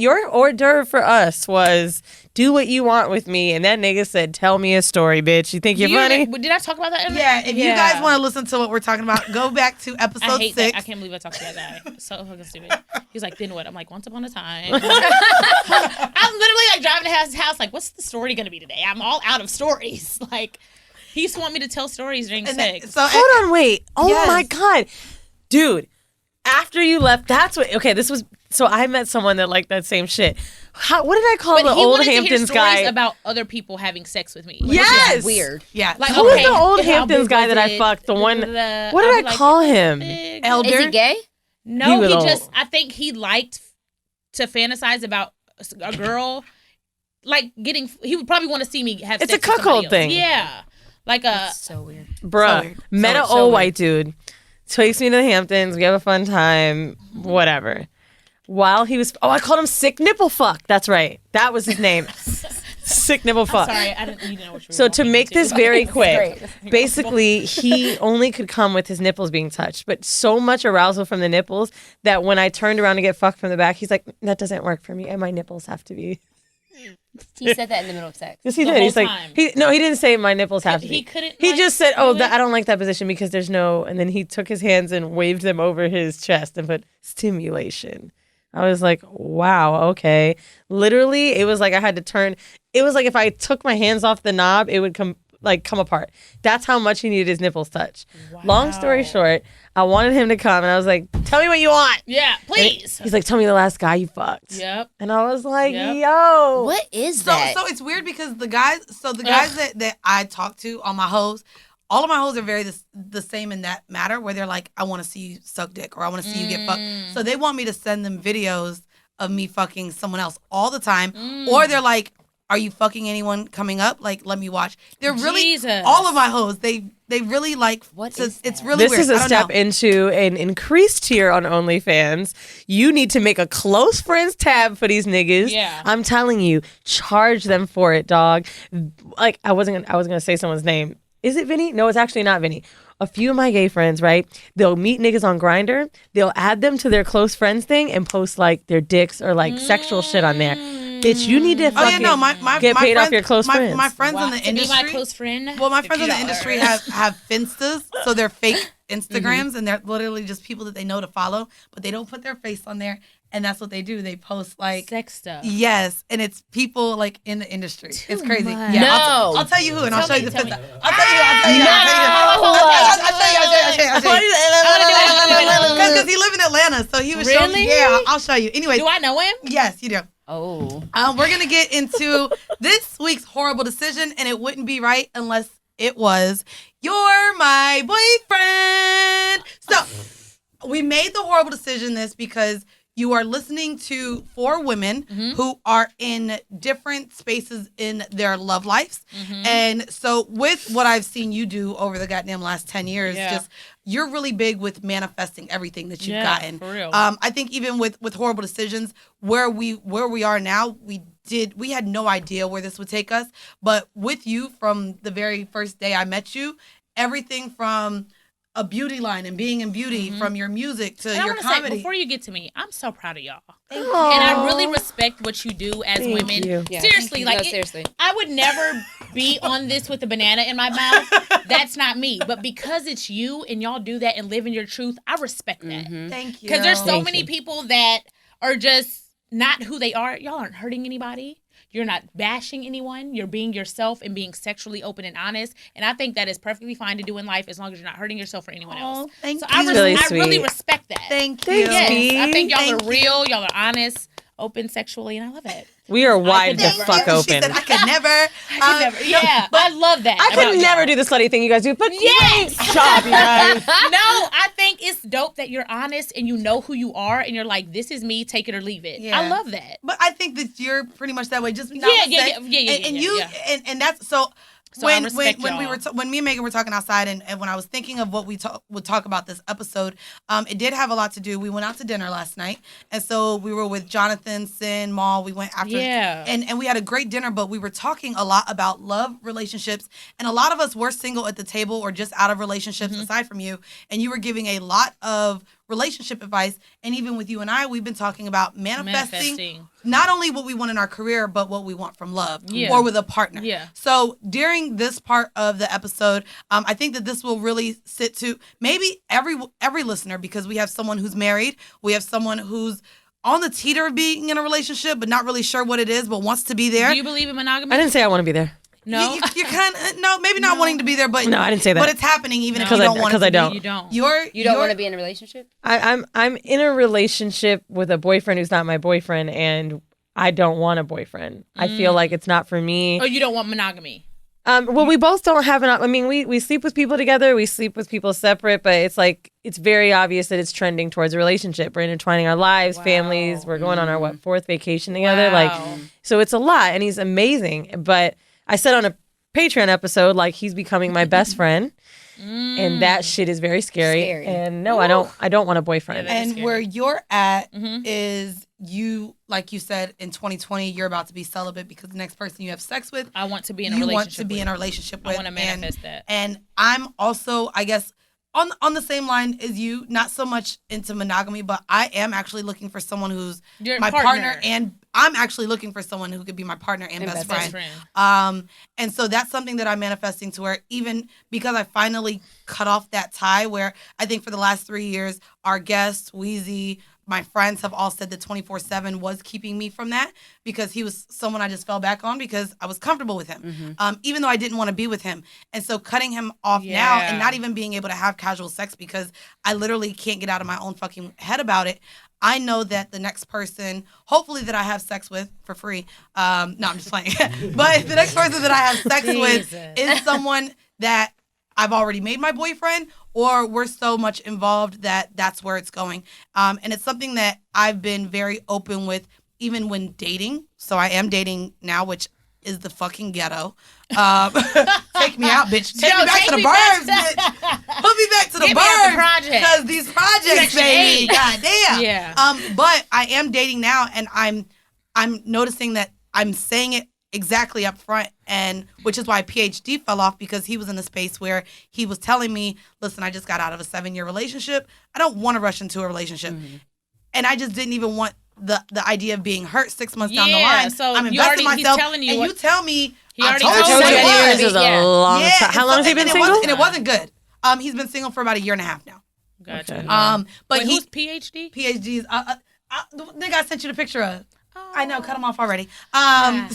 your hors d'oeuvre for us was do what you want with me, and that nigga said, "Tell me a story, bitch." You think you're funny? Did I talk about that? Yeah, if you guys want to listen to what we're talking about, go back to I episode hate 6. that. I can't believe I talked to that guy. So fucking stupid. He's like, then what? I'm like, once upon a time. I'm literally like driving to his house, like, what's the story gonna be today? I'm all out of stories. Like, he used to want me to tell stories during sex. Hold on, wait. Oh Yes. my God, dude. After you left, that's what. Okay, this was. So I met someone that liked that same shit. What did I call But the he old wanted to hear Hamptons stories guy? about other people having sex with me. Yes, Weird. Yeah, Like, Who was okay, the old how Hamptons big guy was that I it? fucked? The one. What I'll did be I like, call it's him? big. Elder. Is he gay? No, He he was just. old. I think he liked to fantasize about a girl, like getting. He would probably want to see me have. It's sex a with somebody cuckold else. thing. Yeah, like a. So weird. Bruh, weird. met an So old weird. white dude, takes me to the Hamptons, we have a fun time, whatever. While he was, I called him Sick Nipple Fuck. That's right. That was his name. Sick nipple fuck. Sorry, you didn't know what you were So to make this very quick, great. basically he only could come with his nipples being touched, but so much arousal from the nipples that when I turned around to get fucked from the back, he's like, that doesn't work for me and my nipples have to be. He said that in the middle of sex. Yes, he The did. whole He's like, time. he didn't say my nipples have to be. He couldn't. He like, just said, do it? I don't like that position because there's no, and then he took his hands and waved them over his chest and put stimulation. I was like, wow, okay. Literally, it was like I had to turn, it was like if I took my hands off the knob, it would come apart. That's how much he needed his nipples touched. Wow. Long story short, I wanted him to come and I was like, tell me what you want. Yeah, please. He's like, tell me the last guy you fucked. Yep. And I was like, Yep. yo. What is So that? it's weird because the guys that I talk to on my hoes, all of my hoes are very the same in that matter where they're like, I want to see you suck dick or I want to see you get fucked. So they want me to send them videos of me fucking someone else all the time. Or they're like, are you fucking anyone coming up? Like, let me watch. They're really, Jesus. all of my hoes, they really like, What is it's that? really This weird. is a I don't step know. into an increased tier on OnlyFans. You need to make a close friends tab for these niggas. Yeah. I'm telling you, charge them for it, dog. Like I was gonna say someone's name. Is it Vinny? No, it's actually not Vinny. A few of my gay friends, right? They'll meet niggas on Grindr. They'll add them to their close friends thing and post like their dicks or like sexual shit on there. Bitch, you need to Oh fucking yeah, no, my get my paid friends, off your close friends. My friends Wow. in the To be industry. my close friend. Well, my friends in the $50. industry have Finstas, so they're fake Instagrams, and they're literally just people that they know to follow, but they don't put their face on there, and that's what they do. They post like Sex stuff. yes, and it's people like in the industry. It's crazy. much. Yeah, No. I'll tell you who, and I'll Tell show me, you the tell Finsta. me. I'll tell you. Because he live in Atlanta, so he was showing me. Really? Yeah, I'll show you. Anyway, Do I know him? yes, you do. Oh. We're gonna get into this week's horrible decision, and it wouldn't be right unless it was "You're my boyfriend." So we made the horrible decision because you are listening to 4 women who are in different spaces in their love lives, and so with what I've seen you do over the goddamn last 10 years, just you're really big with manifesting everything that you've gotten. For real. I think even with horrible decisions, where we are now, we had no idea where this would take us. But with you, from the very first day I met you, everything from a beauty line and being in beauty, from your music to And I your want to say, comedy. before you get to me, I'm so proud of y'all. Thank And I really respect what you do as Thank women. you. Yeah. Seriously, No, like seriously. I would never be on this with a banana in my mouth. That's not me. But because it's you and y'all do that and live in your truth, I respect that. Thank you. Because there's so Thank many you. people that are just not who they are. Y'all aren't hurting anybody. You're not bashing anyone. You're being yourself and being sexually open and honest. And I think that is perfectly fine to do in life as long as you're not hurting yourself or anyone else. Thank So you. I Really I really sweet. respect that. Thank you. Thanks, B. Yes, I think y'all Thank are real. Y'all are honest, open sexually, and I love it. We are wide could the never. fuck She open. said I could never. Yeah, I love that. I about could never y'all. do the slutty thing you guys do, but Yes. great job, you guys. No, I think it's dope that you're honest and you know who you are and you're like, this is me, take it or leave it. Yeah. I love that. But I think that you're pretty much that way. Just not Yeah, with yeah, sex. yeah, And yeah, you yeah. and that's so. So I when respect when we y'all. were when me and Megan were talking outside and when I was thinking of what we would talk about this episode, it did have a lot to do. We went out to dinner last night, and so we were with Jonathan, Sin, Maul. We went after, and we had a great dinner. But we were talking a lot about love, relationships, and a lot of us were single at the table or just out of relationships. Aside from you, and you were giving a lot of relationship advice, and even with you and I, we've been talking about manifesting. Not only what we want in our career, but what we want from love or with a partner. Yeah. So during this part of the episode, I think that this will really sit to maybe every listener, because we have someone who's married, we have someone who's on the teeter of being in a relationship, but not really sure what it is, but wants to be there. Do you believe in monogamy? I didn't say I want to be there. No. You're kind of no, maybe not wanting to be there, but No, I didn't say that. But it's happening even if you Because don't want it. because I to be. don't. You don't. You don't want to be in a relationship? I'm in a relationship with a boyfriend who's not my boyfriend, and I don't want a boyfriend. I feel like it's not for me. Or you don't want monogamy? Well, we both don't have I mean, we sleep with people together. We sleep with people separate, but it's like, it's very obvious that it's trending towards a relationship. We're intertwining our lives, families. We're going on our, 4th vacation together. Wow. Like, so it's a lot, and he's amazing. But I said on a Patreon episode, like, he's becoming my best friend. and that shit is very scary. And no, I don't want a boyfriend. And where you're at is you, like you said, in 2020, you're about to be celibate because the next person you have sex with, I want to be in a relationship with. I want to manifest that. And I'm also, I guess, on the same line as you, not so much into monogamy, but I am actually looking for someone who's my partner, and I'm actually looking for someone who could be my partner and best friend. And so that's something that I'm manifesting to where even because I finally cut off that tie where I think for the last 3 years, our guests, Weezy, my friends have all said that 24/7 was keeping me from that because he was someone I just fell back on because I was comfortable with him, even though I didn't want to be with him. And so cutting him off now and not even being able to have casual sex because I literally can't get out of my own fucking head about it. I know that the next person, hopefully that I have sex with for free. No, I'm just playing. But the next person that I have sex with is someone that I've already made my boyfriend, or we're so much involved that that's where it's going. And it's something that I've been very open with, even when dating. So I am dating now, which is the fucking ghetto. Take me out, bitch. Take me back to the burbs, bitch. Put me back to the burbs. Because these projects, baby. Goddamn. Yeah. But I am dating now, and I'm noticing that I'm saying it exactly up front, and which is why PhD fell off because he was in a space where he was telling me, listen, I just got out of a 7-year relationship. I don't want to rush into a relationship. And I just didn't even want the idea of being hurt 6 months down the line. So I'm investing myself, telling you and you tell me, I told told you this is a long time. How long has he been single? And it wasn't good. He's been single for about 1.5 years now. Gotcha. But who's PhD? PhD's the nigga I sent you the picture of. I know, cut him off already. Sound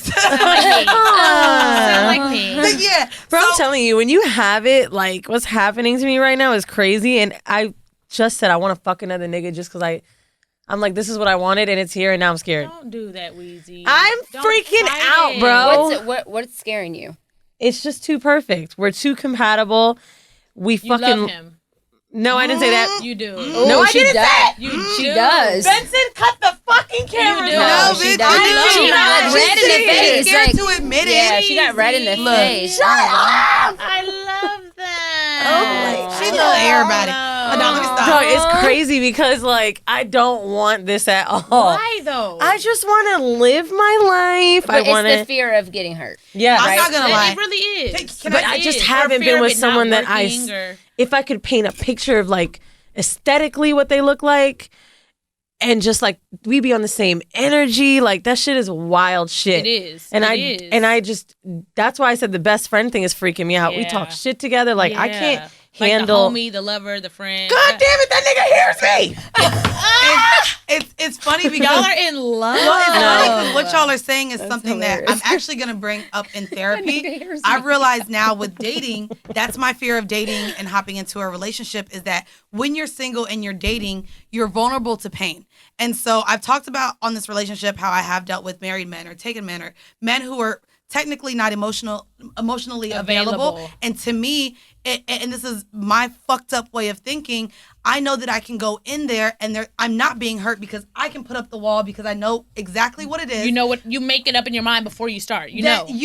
like me. But yeah. Bro, I'm telling you, when you have it, like, what's happening to me right now is crazy. And I just said I want to fuck another nigga just because I'm like, this is what I wanted, and it's here, and now I'm scared. Don't do that, Weezy. I'm freaking out, bro. What's scaring you? It's just too perfect. We're too compatible. We fucking love him. No, I didn't say that. You do. Ooh, no, I didn't say that. She does. Benson, cut the fucking camera. You do. No, she bitch, does. She got red in the face. Scared to admit it. Yeah, she got red in the face. Shut up. I love that. Oh, she love everybody. No, let me stop. Bro, it's crazy because, like, I don't want this at all. Why, though? I just want to live my life. But it's the fear of getting hurt. Yeah. I'm not going to lie. It really is. But I just haven't been with someone that if I could paint a picture of, like, aesthetically what they look like and just, like, we be on the same energy, like, that shit is wild shit. It is. And I just, that's why I said the best friend thing is freaking me out. We talk shit together. Like, I can't handle. Like the homie, the lover, the friend. God damn it, that nigga hears me. It's funny because y'all are in love. Well, it's funny because what y'all are saying is something that I'm actually going to bring up in therapy. I realize now with dating, that's my fear of dating and hopping into a relationship is that when you're single and you're dating, you're vulnerable to pain. And so I've talked about on this relationship how I have dealt with married men or taken men or men who are technically not emotionally available. And to me, and this is my fucked up way of thinking, I know that I can go in there and I'm not being hurt because I can put up the wall because I know exactly what it is. You know what, you make it up in your mind before you start. You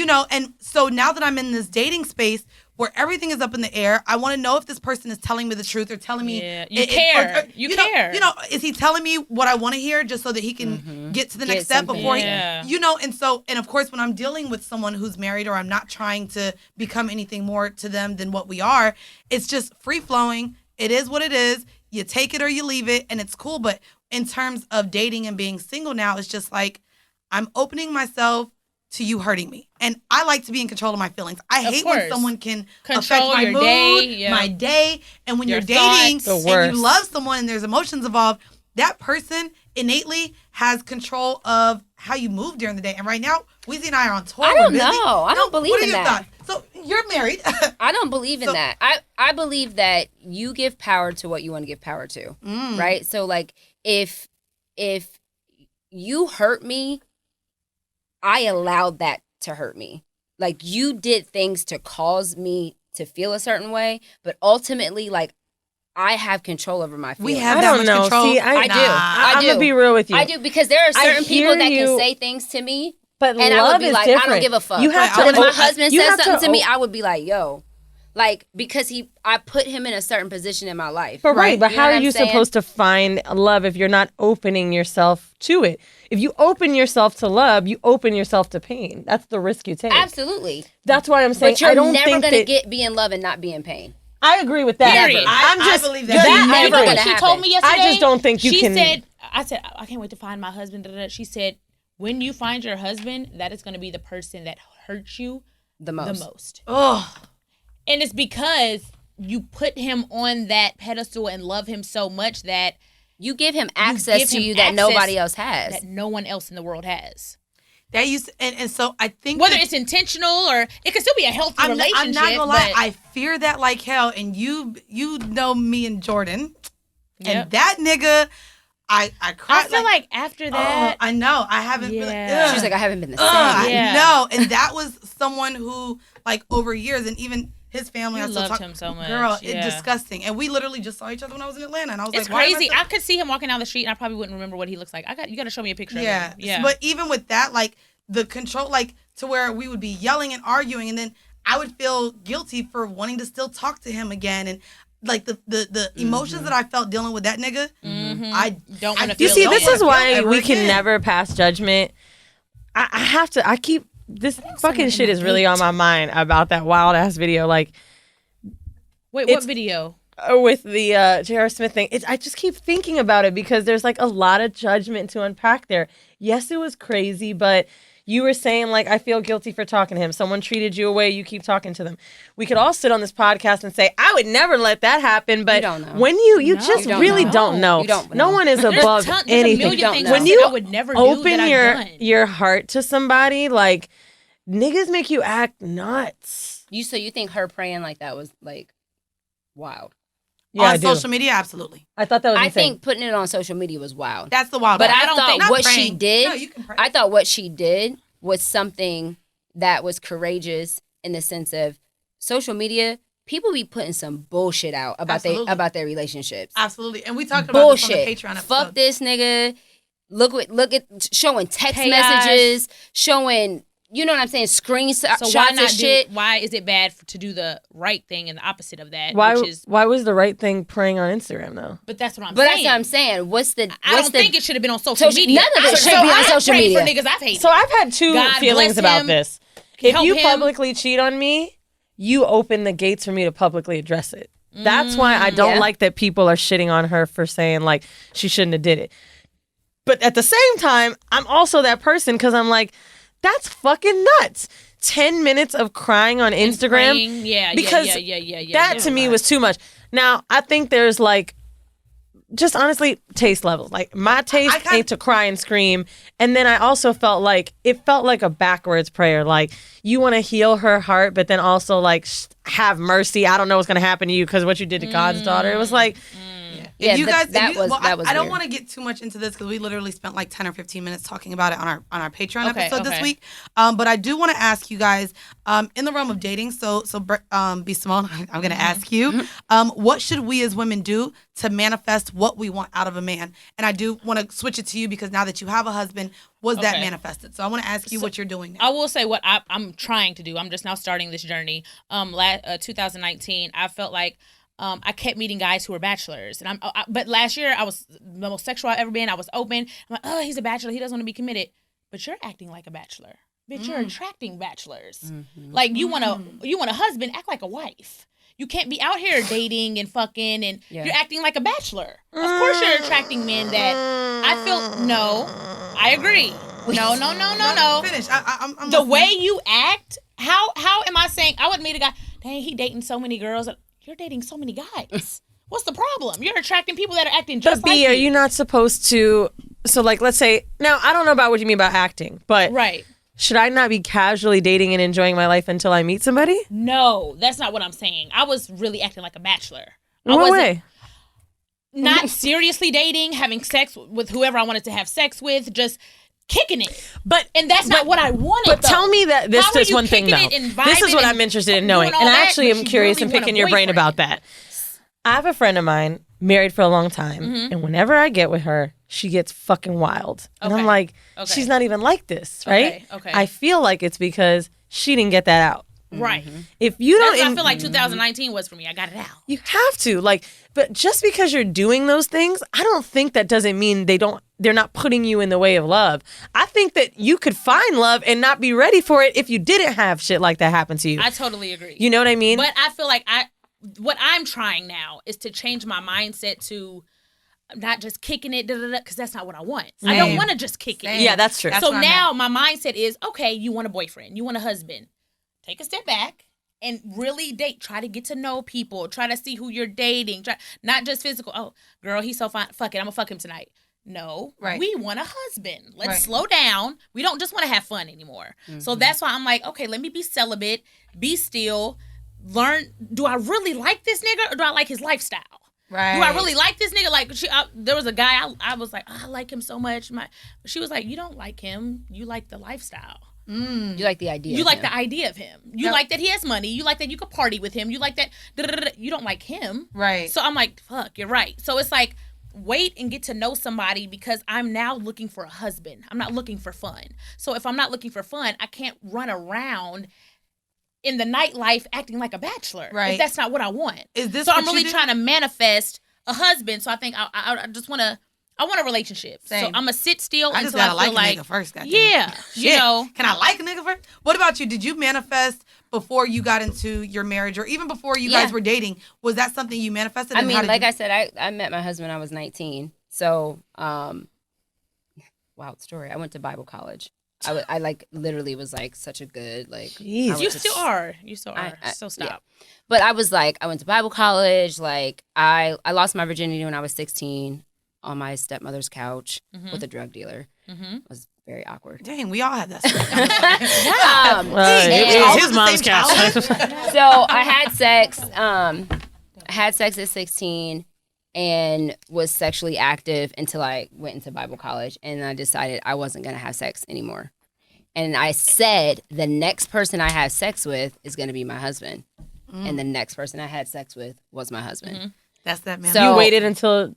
know. And so now that I'm in this dating space where everything is up in the air, I want to know if this person is telling me the truth or telling me you care. You care. Is he telling me what I want to hear just so that he can get to the next step before and of course when I'm dealing with someone who's married or I'm not trying to become anything more to them than what we are, it's just free flowing. It is what it is. You take it or you leave it and it's cool. But in terms of dating and being single now, it's just like I'm opening myself to you hurting me. And I like to be in control of my feelings. I hate when someone can control affect my mood, day, my day. And when your you're dating thoughts, and you love someone and there's emotions involved, that person innately has control of how you move during the day. And right now, Weezy and I are on tour. I don't know. I don't believe in that. So you're married. I don't believe in that. I believe that you give power to what you want to give power to. Right? So like if you hurt me, I allowed that to hurt me. Like you did things to cause me to feel a certain way, but ultimately like I have control over my feelings. We have that much control. See, I do. I'm going to be real with you. I do because there are certain people that can say things to me. But and love I would be is like, different. I don't give a fuck. You have when my husband says something to me, I would be like, yo. Like, because I put him in a certain position in my life. But but You how know are what you I'm saying? supposed to find love if you're not opening yourself to it? If you open yourself to love, you open yourself to pain. That's the risk you take. Absolutely. That's why I'm saying But you're I don't never think going to that be in love and not be in pain. I agree with that. Period. I believe that. You're You know never what gonna she happen. told me yesterday? I just don't think you she can. Said, I said, I can't wait to find my husband. Da, da, da. She said, when you find your husband, that is going to be the person that hurts you The most. Oh. And it's because you put him on that pedestal and love him so much that You give him access to you that nobody else has. that no one else in the world has. That used to, and so I think Whether it's intentional or it could still be a healthy relationship. I'm not gonna lie, but- I fear that like hell. And you know me and Jordan, Yep. and that nigga, I cried. I feel like after that, I know I haven't. Yeah. She's like, I haven't been the same. Yeah. I know, and that was someone who, like, over years, and even his family, You I still loved talk. him so much. Girl, yeah. it's disgusting. And we literally just saw each other when I was in Atlanta, and I was It's like, why am crazy. I I could see him walking down the street, and I probably wouldn't remember what he looks like. You got to show me a picture. Yeah. of him. Yeah. But even with that, like, the control, like, to where we would be yelling and arguing, and then I would feel guilty for wanting to still talk to him again, and like the emotions that I felt dealing with that nigga, I don't want to You feel. see, it. this don't is wanna why feel ever we can again. never pass judgment. I have to. I keep this fucking shit is really on my mind about that wild ass video. Like, Wait, what it's- video? with the J.R. Smith thing, I just keep thinking about it because there's like a lot of judgment to unpack there. Yes, it was crazy, but you were saying, like, I feel guilty for talking to him. Someone treated you away, you keep talking to them. We could all sit on this podcast and say, I would never let that happen, but don't know. when you just You don't really know. don't know. You don't No know. one is above There's a anything. million things When that you I would never do open that I've done. your heart to somebody, like, niggas make you act nuts. So you think her praying like that was like wild? Yeah, I on do. social media, absolutely. I thought that was I insane. think putting it on social media was wild. That's the wild But part. I don't thought think- what Not she praying. did, No, you can pray. I thought what she did was something that was courageous in the sense of social media. People be putting some bullshit out Absolutely. about their relationships. Absolutely. And we talked about this on Bullshit. the Patreon episode. Fuck this nigga. Look at showing text Chaos. messages, showing, you know what I'm saying, screenshots So why of not shit. Why is it bad to do the right thing and the opposite of that? why Which is, why was the right thing praying on Instagram though? but that's what I'm But saying. that's what I'm saying. What's the I don't think it should have been on social media. None of it I- should so be on I social pray media. For niggas I've hated. So I've had two God feelings bless about him. this. If Help you him. publicly cheat on me, you open the gates for me to publicly address it. That's why I don't Yeah. like that people are shitting on her for saying like she shouldn't have did it. But at the same time, I'm also that person because I'm like, that's fucking nuts. 10 minutes of crying on Instagram. Praying, yeah, because yeah. that to me was too much. Now, I think there's like, just honestly, taste levels. Like my taste ain't to cry and scream. And then I also felt like, it felt like a backwards prayer. Like you want to heal her heart, but then also like have mercy. I don't know what's going to happen to you because what you did to God's daughter. It was like, Yeah, If you guys, that was I don't weird. want to get too much into this because we literally spent like 10 or 15 minutes talking about it on our Patreon episode this week. But I do want to ask you guys, in the realm of dating. So B.Simone, I'm going to ask you, what should we as women do to manifest what we want out of a man? And I do want to switch it to you because now that you have a husband, was that Okay. manifested? So I want to ask you what you're doing now. I will say what I'm trying to do. I'm just now starting this journey. 2019, I felt like I kept meeting guys who were bachelors, and but last year I was the most sexual I've ever been. I was open. I'm like, oh, he's a bachelor. He doesn't want to be committed. But you're acting like a bachelor. Bitch, you're attracting bachelors. Like you want a husband, act like a wife. You can't be out here dating and fucking, and you're acting like a bachelor. Of course, you're attracting men that I feel. No, I agree. No. Finish. I'm The listening. way you act, how am I saying I would meet a guy? Dang, he dating so many girls. You're dating so many guys. What's the problem? You're attracting people that are acting just but like B, you. are you not supposed to? So like, let's say, now I don't know about what you mean about acting, but Right. should I not be casually dating and enjoying my life until I meet somebody? No, that's not what I'm saying. I was really acting like a bachelor. In what wasn't- way? Not seriously dating, having sex with whoever I wanted to have sex with, just kicking it. And that's not what I wanted. But tell me that this How are is you one thing though. kicking it and This is vibing what and I'm interested in knowing, doing all and I that, actually but am you curious really in want a picking your brain about boyfriend? that. I have a friend of mine married for a long time, and whenever I get with her, she gets fucking wild, and I'm Okay. like, Okay. she's not even like this, right? Okay. I feel like it's because she didn't get that out. Right. If you don't, That's what I feel like 2019 was for me. I got it out. you have to but just because you're doing those things, I don't think that doesn't mean they're not putting you in the way of love. I think that you could find love and not be ready for it if you didn't have shit like that happen to you. I totally agree. You know what I mean? But I feel like what I'm trying now is to change my mindset to not just kicking it, because that's not what I want. Same. I don't want to just kick it. Yeah, that's true. So now my mindset is, okay, you want a boyfriend, you want a husband. Take a step back and really date. Try to get to know people. Try to see who you're dating. Not just physical. Oh, girl, he's so fine. Fuck it, I'm gonna fuck him tonight. No, we want a husband. Let's slow down. We don't just want to have fun anymore. So that's why I'm like, okay, let me be celibate, be still, learn. Do I really like this nigga or do I like his lifestyle? Right. Do I really like this nigga? Like, there was a guy, I was like, oh, I like him so much. She was like, you don't like him. You like the lifestyle. You like the idea. You like the idea of him. You like that he has money. You like that you could party with him. You like that. You don't like him. Right. So I'm like, fuck, you're right. So it's like, wait and get to know somebody because I'm now looking for a husband. I'm not looking for fun. So if I'm not looking for fun, I can't run around in the nightlife acting like a bachelor. Right. If that's not what I want. Is this so what I'm really you trying to manifest a husband. So I think I just want to. I want a relationship. Same. So I'm going to sit still I just until gotta I feel like a like. nigga first, goddamn. Yeah. You know. Can I like a nigga first? What about you? Did you manifest before you got into your marriage or even before you guys were dating? Was that something you manifested? I mean, like I said, I met my husband when I was 19. So, wild story. I went to Bible college. I like literally was like such a good Jeez. You still are. So stop. Yeah. But I was like, I went to Bible college. Like I lost my virginity when I was 16 on my stepmother's couch with a drug dealer. It was very awkward. Dang, we all had that. It was his mom's couch. So I had sex. I had sex at 16 and was sexually active until I went into Bible college, and I decided I wasn't gonna have sex anymore. And I said the next person I have sex with is gonna be my husband, and the next person I had sex with was my husband. That's that man. So you waited until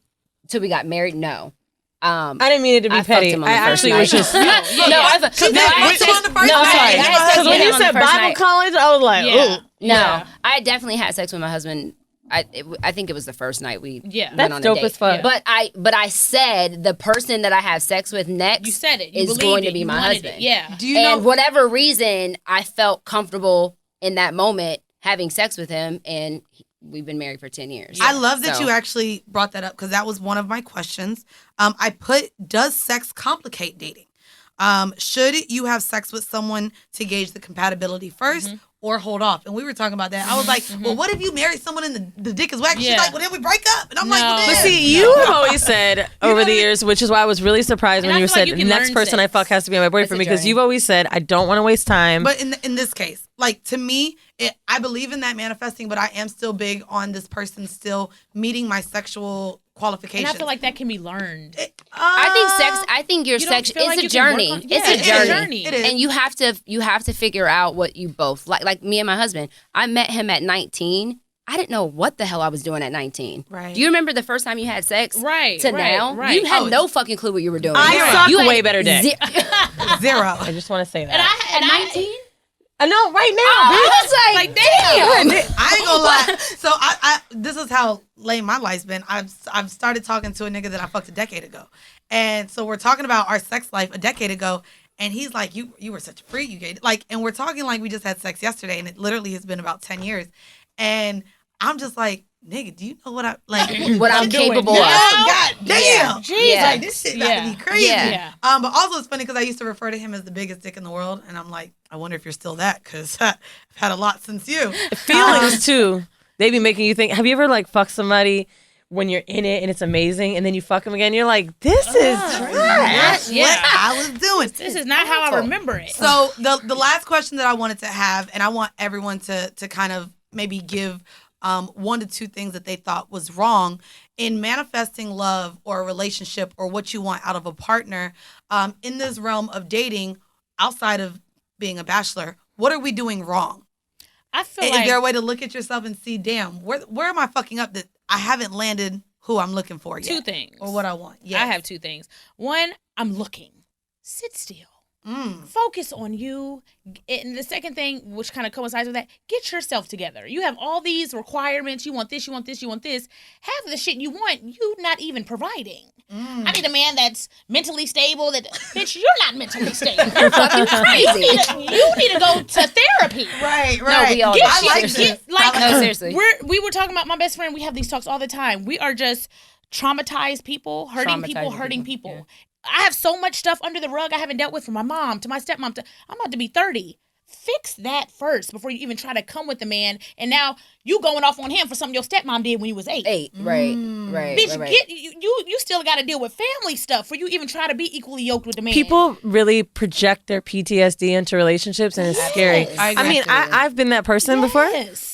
we got married? No. I didn't mean it to be petty. I actually was just no. I'm sorry. Because when you said Bible college, I was like, oh no. I definitely had sex with my husband. I think it was the first night we went that's on a dope date. as fuck. But I said the person that I have sex with next You said it. You is going to be my husband. Yeah. Do you know? And whatever reason, I felt comfortable in that moment having sex with him, and we've been married for 10 years. I love that you actually brought that up because that was one of my questions. I put, does sex complicate dating? Should you have sex with someone to gauge the compatibility first or hold off? And we were talking about that. I was like, well, what if you marry someone and the dick is whack? She's like, well, then we break up. And I'm like, well, then. But see, you have always said over the years, which is why I was really surprised when you said the next person I fuck has to be my boyfriend, because you've always said, I don't want to waste time. But in this case, like, to me, I believe in that manifesting, but I am still big on this person still meeting my sexual qualifications. And I feel like that can be learned. I think your sex it's a journey. It's a journey. It is. And you have to figure out what you both like. Like me and my husband, I met him at 19. I didn't know what the hell I was doing at 19. Right. Do you remember the first time you had sex? Right. To now? Right. You had no fucking clue what you were doing. I suck way better dick. Zero. I just want to say that. And 19? I know, right now. I was like damn. I ain't gonna lie. So I this is how lame my life's been. I've started talking to a nigga that I fucked a decade ago. And so we're talking about our sex life a decade ago. And he's like, you were such a freak, you gay. Like, and we're talking like we just had sex yesterday, and it literally has been about 10 years. And I'm just like, nigga, do you know what what I'm capable of? God damn. Jeez, like, this shit about to be crazy. Yeah. But also it's funny because I used to refer to him as the biggest dick in the world. And I'm like, I wonder if you're still that, because I've had a lot since you. Feelings, too. They be making you think, have you ever, like, fucked somebody when you're in it and it's amazing, and then you fuck them again, and you're like, this is trash. That's what I was doing. This is not how I remember it. So the last question that I wanted to have, and I want everyone to kind of maybe give 1 to 2 things that they thought was wrong in manifesting love or a relationship or what you want out of a partner in this realm of dating outside of being a bachelor. What are we doing wrong? I feel Is like there a way to look at yourself and see, damn, where am I fucking up that I haven't landed who I'm looking for yet? 2 things. Or what I want. Yes. I have 2 things. 1, I'm looking. Sit still. Focus on you. And the second thing, which kind of coincides with that, get yourself together. You have all these requirements. You want this, you want this, you want this. Half of the shit you want, you not even providing. I need a man that's mentally stable. That bitch, you're not mentally stable. You're fucking crazy. You need to go to therapy. Right. No, we all No, seriously. We were talking about my best friend. We have these talks all the time. We are just traumatized people, hurting people. Yeah. I have so much stuff under the rug I haven't dealt with, from my mom to my stepmom. I'm about to be 30. Fix that first before you even try to come with the man. And now you going off on him for something your stepmom did when you was 8. Right. Bitch, Right. You still got to deal with family stuff for you even try to be equally yoked with the man. People really project their PTSD into relationships, and it's scary. I mean, I've been that person before.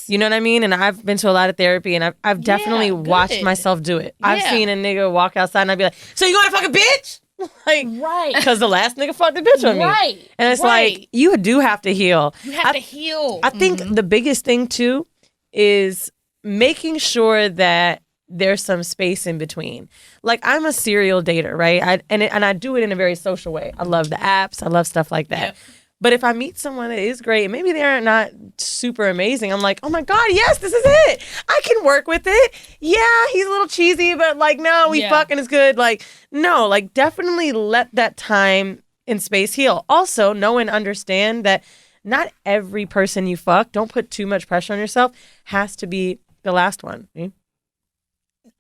You know what I mean? And I've been to a lot of therapy, and I've definitely watched myself do it. I've seen a nigga walk outside, and I'd be like, "So you gonna fuck a bitch?" Like, right, because the last nigga fucked a bitch with me, right? And it's like, you do have to heal. You have to heal. I think the biggest thing too is making sure that there's some space in between. Like, I'm a serial dater, right? And I do it in a very social way. I love the apps. I love stuff like that. Yep. But if I meet someone that is great, maybe they're not super amazing, I'm like, oh my God, yes, this is it. I can work with it. Yeah, he's a little cheesy, but like, no, we fucking is good. Like, no, like, definitely let that time and space heal. Also, know and understand that not every person you fuck, don't put too much pressure on yourself, has to be the last one.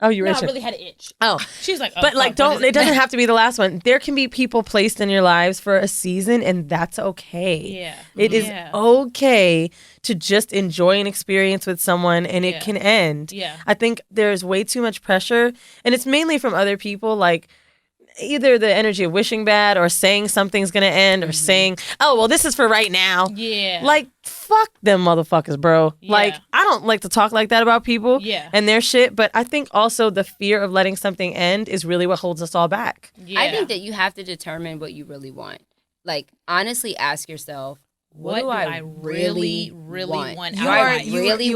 Oh, you were itching. I really had an itch. Oh. She was like, oh, but like, it doesn't have to be the last one. There can be people placed in your lives for a season, and that's okay. Yeah. It is okay to just enjoy an experience with someone, and it can end. Yeah. I think there's way too much pressure, and it's mainly from other people, like either the energy of wishing bad or saying something's gonna end or saying, oh, well, this is for right now. Yeah. Like, fuck them motherfuckers, bro. Yeah. Like, I don't like to talk like that about people and their shit, but I think also the fear of letting something end is really what holds us all back. Yeah. I think that you have to determine what you really want. Like, honestly ask yourself, what do I really want? You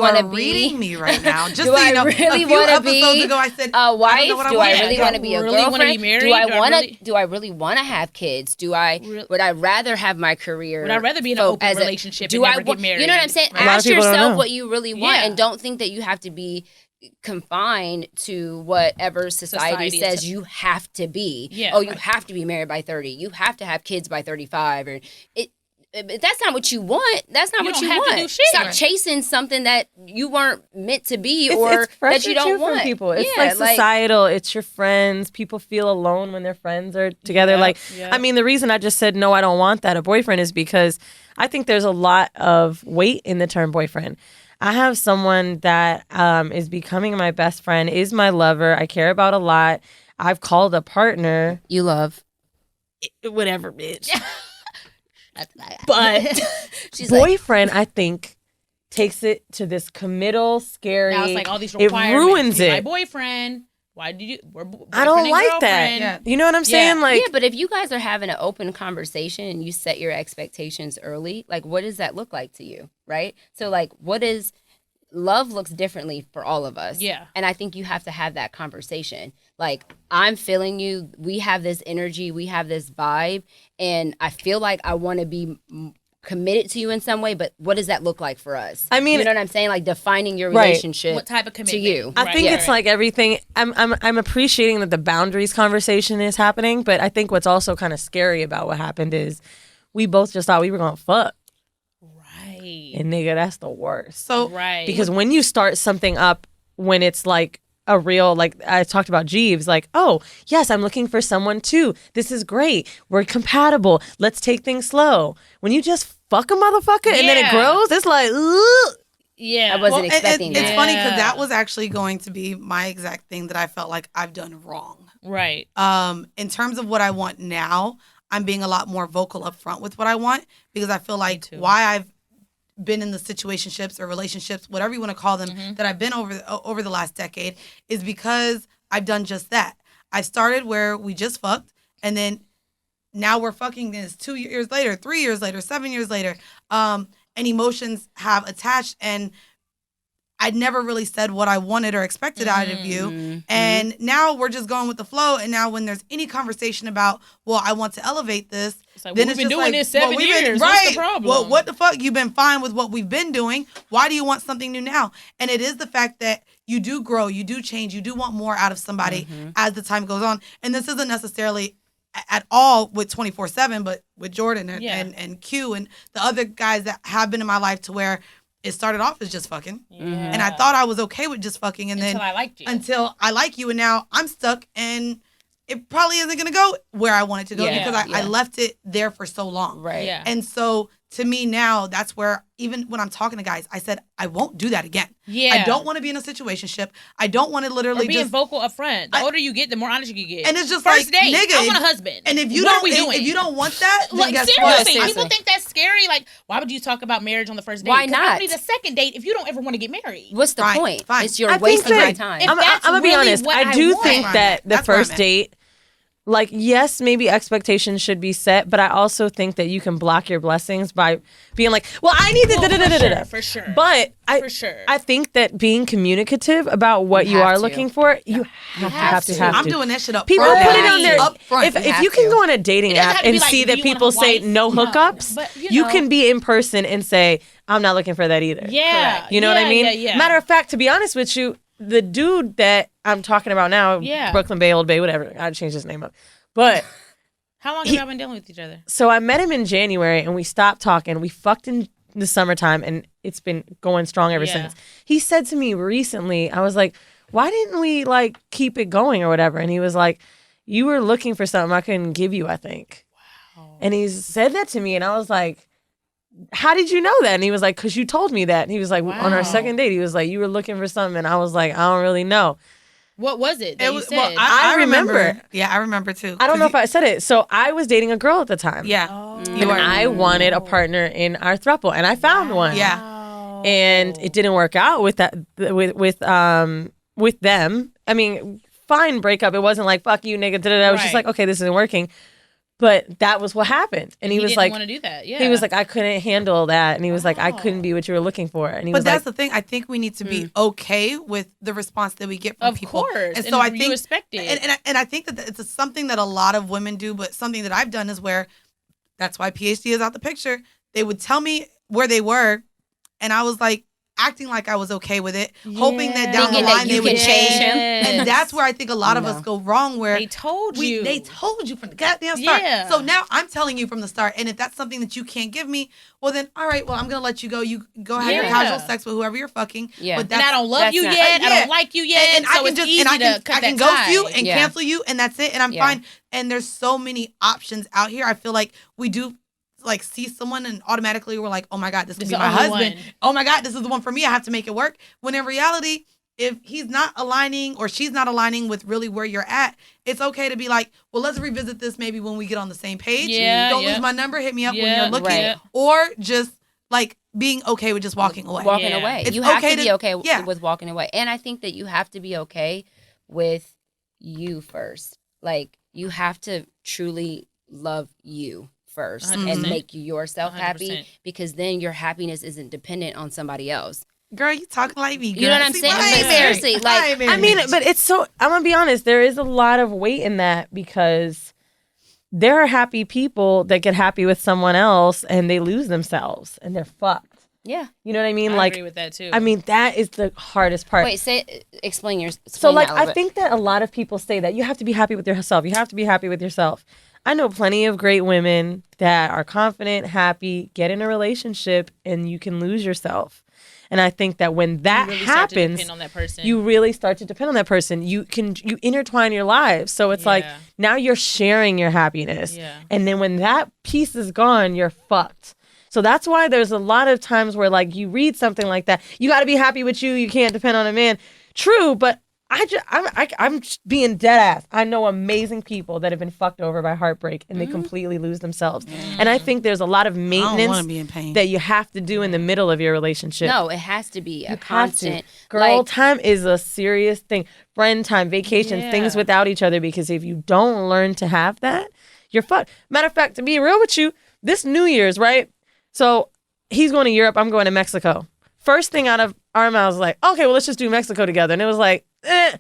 are reading me right now. Just do I really want to be ago, I said, a wife? Do I really want to be a girlfriend? Do I really want to have kids? Would I rather have my career? Would I rather be in an open relationship and never get married? You know what I'm saying? Ask yourself what you really want, and don't think that you have to be confined to whatever society says you have to be. Yeah, you have to be married by 30. You have to have kids by 35. Or that's not what you want. That's not what you want. To do shit. Stop chasing something that you weren't meant to be, or that you don't want. People. It's like societal. It's your friends. People feel alone when their friends are together. I mean, the reason I just said no, I don't want that a boyfriend is because I think there's a lot of weight in the term boyfriend. I have someone that is becoming my best friend, is my lover. I care about a lot. I've called a partner. You love. Whatever, bitch. But she's boyfriend, I think, takes it to this committal, scary. Now it's like all these requirements. It ruins it. My boyfriend. Why did you? I don't like that. Yeah. You know what I'm saying? Like, but if you guys are having an open conversation and you set your expectations early, like, what does that look like to you, right? So, like, love looks differently for all of us. Yeah. And I think you have to have that conversation. Like, I'm feeling you. We have this energy. We have this vibe. And I feel like I want to be committed to you in some way, but what does that look like for us? I mean, you know what I'm saying? Like, defining your relationship. What type of commitment to you? I think it's like everything. I'm appreciating that the boundaries conversation is happening, but I think what's also kind of scary about what happened is we both just thought we were gonna fuck. And nigga, that's the worst. So because when you start something up, when it's like a real, like I talked about Jeeves, like, oh yes, I'm looking for someone too. This is great. We're compatible. Let's take things slow. When you just fuck a motherfucker and then it grows, it's like, ugh. Yeah, I wasn't expecting that. It's funny because that was actually going to be my exact thing that I felt like I've done wrong. Right. In terms of what I want now, I'm being a lot more vocal up front with what I want because I feel like why I've been in the situationships or relationships, whatever you want to call them, that I've been over the last decade is because I've done just that. I started where we just fucked, and then now we're fucking this 2 years later, 3 years later, 7 years later, and emotions have attached, and I never really said what I wanted or expected out of you. And now we're just going with the flow. And now when there's any conversation about, well, I want to elevate this, it's like, then we've it's been just doing like, this 7 years. Right. What's the problem? Well, what the fuck? You've been fine with what we've been doing. Why do you want something new now? And it is the fact that you do grow, you do change, you do want more out of somebody as the time goes on. And this isn't necessarily at all with 24/7, but with Jordan and Q and the other guys that have been in my life to where it started off as just fucking. And I thought I was okay with just fucking. And until then I liked you. Until I like you. And now I'm stuck and it probably isn't going to go where I want it to go because I left it there for so long. Right. Yeah. And so to me now, that's where even when I'm talking to guys, I said, I won't do that again. Yeah. I don't want to be in a situationship. I don't want to literally being just vocal up front. The older you get, the more honest you can get. And it's just First like, date, nigga, I want a husband. And if you what don't, are we doing? if you don't want that, then like guess seriously, what? people think that's scary. Like, why would you talk about marriage on the first date? Why 'Cause not? I don't need a second date if you don't ever want to get married. What's the Fine, point? fine. It's you're I think wasting my that- time. If I'm that's gonna be really honest. what I do want. think that the That's where I'm first at. date, like, yes, maybe expectations should be set, but I also think that you can block your blessings by being like, well, I need the For sure. But For sure. I think that being communicative about what you have are to. looking for, you have to. I'm doing that shit up People front. put it on there. Up front. If have you can to. go on a dating It doesn't app have to be and like, see do that you want a people say wife? no No. hookups, But, you know. can be in person and say, I'm not looking for that either. Yeah. Correct. You know what I mean? Yeah. Matter of fact, to be honest with you, the dude that I'm talking about now, Yeah. Brooklyn Bay, Old Bay, whatever, I'd change his name up. But How long have y'all been dealing with each other? so I met him in January and we stopped talking. We fucked in the summertime and it's been going strong ever since. He said to me recently, I was like, why didn't we like keep it going or whatever? And he was like, you were looking for something I couldn't give you, I think. Wow. And he said that to me and I was like, how did you know that? And he was like, because you told me that. And he was like, on our second date, he was like, you were looking for something. And I was like, I don't really know. What was it that It you was, said? well, I remember. Yeah, I remember too. I don't know if I said it. So I was dating a girl at the time. Yeah. And I wanted a partner in our throuple, and I found one. Yeah. And it didn't work out with that with them. I mean, fine breakup. It wasn't like fuck you, nigga. I was just like, okay, this isn't working. But that was what happened. And he was didn't like, want to do that. Yeah. he was like, I couldn't handle that. And he was like, I couldn't be what you were looking for. And he But was that's like, the thing. I think we need to be okay with the response that we get from of people. course. And so I think you respect it. And I think that it's something that a lot of women do, but something that I've done is where that's why PhD is out the picture. They would tell me where they were, and I was like acting like I was okay with it, hoping that down the Thinking that line you they would can change. change him. And that's where I think a lot of us go wrong. Where they told you. They told you from the goddamn start. Yeah. So now I'm telling you from the start. And if that's something that you can't give me, well then, all right, well, I'm going to let you go. You go have your casual sex with whoever you're fucking. Yeah. But And I don't love you not- yet. I don't like you yet. And so I can it's just, easy and I can, to cut I can that ghost tie. you and Yeah. cancel you and that's it. And I'm Yeah. fine. And there's so many options out here. I feel like we do like see someone and automatically we're like, oh my God, this could This be the my only husband. one. Oh my God, this is the one for me. I have to make it work. When in reality, if he's not aligning or she's not aligning with really where you're at, it's okay to be like, well, let's revisit this maybe when we get on the same page. Yeah, Don't yeah. lose my number. Hit me up when Yeah, you're looking. right. Or just like being okay with just walking away. Walking Yeah. away. It's You have okay to be to- okay yeah. with walking away. And I think that you have to be okay with you first. Like, you have to truly love you first 100%. and make yourself happy 100%. because then your happiness isn't dependent on somebody else. Girl, you talking like me. Girl. You know what I'm See, saying? but I ain't But married. seriously, I like, ain't married. I mean, but it's so, I'm going to be honest, there is a lot of weight in that because there are happy people that get happy with someone else and they lose themselves and they're fucked. Yeah. You know what I mean? I like, agree with that too. I mean, that is the hardest part. Wait, explain your. So, explain like, that a little I bit. think that a lot of people say that you have to be happy with yourself. You have to be happy with yourself. I know plenty of great women that are confident, happy, get in a relationship, and you can lose yourself. And I think that when that you really start to happens, depend on that person. you really start to depend on that person. You intertwine your lives. So it's like Yeah. now you're sharing your happiness. Yeah. And then when that piece is gone, you're fucked. So that's why there's a lot of times where like you read something like that, you got to be happy with you. You can't depend on a man. True, but I'm just being dead ass. I know amazing people that have been fucked over by heartbreak and they completely lose themselves. And I think there's a lot of I don't maintenance want to be in pain. that you have to do in the middle of your relationship. No, it has to be a You have to. constant. Girl like, time is a serious thing. Friend time, vacations, Yeah. things without each other. Because if you don't learn to have that, you're fucked. Matter of fact, to be real with you, this New Year's, right? So he's going to Europe. I'm going to Mexico. First thing out of Arma was like, okay, well, let's just do Mexico together. And it was like, let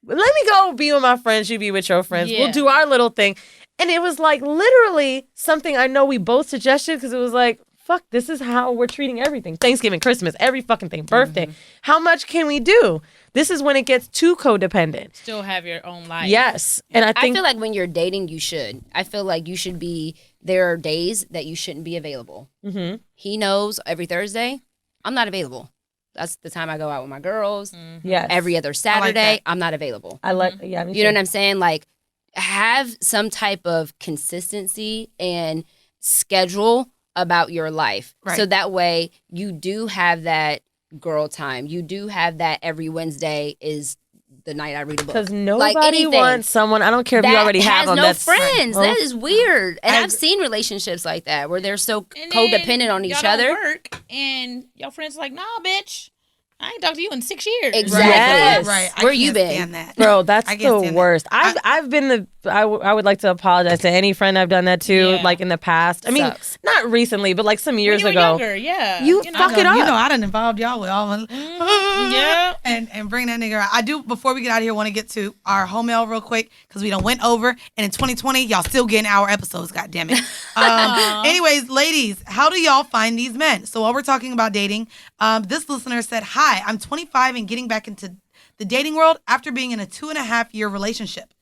me go be with my friends. You be with your friends. Yeah. We'll do our little thing. And it was like literally something I know we both suggested because it was like, fuck, this is how we're treating everything. Thanksgiving, Christmas, every fucking thing, birthday. How much can we do? This is when it gets too codependent. Still have your own life. Yes. And I think feel like when you're dating, you should. I feel like you should be, there are days that you shouldn't be available. Mm-hmm. He knows every Thursday, I'm not available. That's the time I go out with my girls. Yes. Every other Saturday, I'm not available. I like, yeah. You know what I'm saying? Like, have some type of consistency and schedule about your life. Right. So that way you do have that girl time. You do have that every Wednesday is the night I read a book. Because nobody wants someone, I don't care if you already have them. No that's friends. Oh. That is weird. And I've seen relationships like that where they're so codependent on each y'all other. don't work, and your friends are like, nah, bitch. I ain't talked to you in 6 years. Exactly. Yes. Right. Where you been? That. Bro, that's I can't the stand worst. that. I've been I would like to apologize to any friend I've done that to, Yeah. like in the past. I mean, Sucks. not recently, but like some years when you were ago. younger, yeah. You know. fuck it up. You know, I done involved y'all with all my Yeah. and bring that nigga out. I do, before we get out of here, want to get to our home mail real quick because we done went over, and in 2020 y'all still getting our episodes, god damn it. Anyways, ladies, how do y'all find these men? So while we're talking about dating, this listener said, hi, I'm 25 and getting back into the dating world after being in a 2.5-year relationship.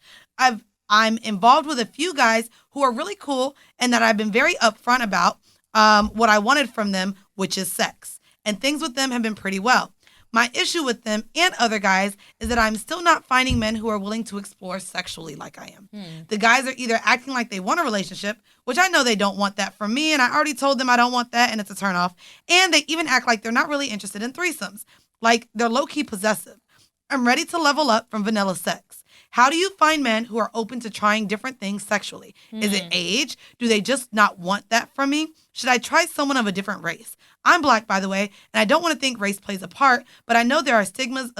I'm involved with a few guys who are really cool and that I've been very upfront about what I wanted from them, which is sex. And things with them have been pretty well. My issue with them and other guys is that I'm still not finding men who are willing to explore sexually like I am. The guys are either acting like they want a relationship, which I know they don't want that from me, and I already told them I don't want that, and it's a turnoff. And they even act like they're not really interested in threesomes. Like, they're low-key possessive. I'm ready to level up from vanilla sex. How do you find men who are open to trying different things sexually? Is it age? Do they just not want that from me? Should I try someone of a different race? I'm Black, by the way, and I don't want to think race plays a part, but I know there are stigmas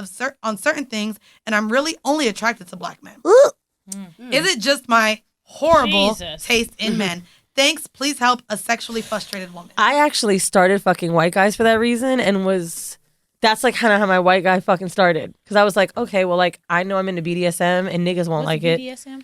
on certain things, and I'm really only attracted to Black men. Is it just my horrible taste in men? Thanks. Please help a sexually frustrated woman. I actually started fucking white guys for that reason, and that's like kind of how my white guy fucking started. Because I was like, okay, well, like, I know I'm into BDSM and niggas won't like it. BDSM?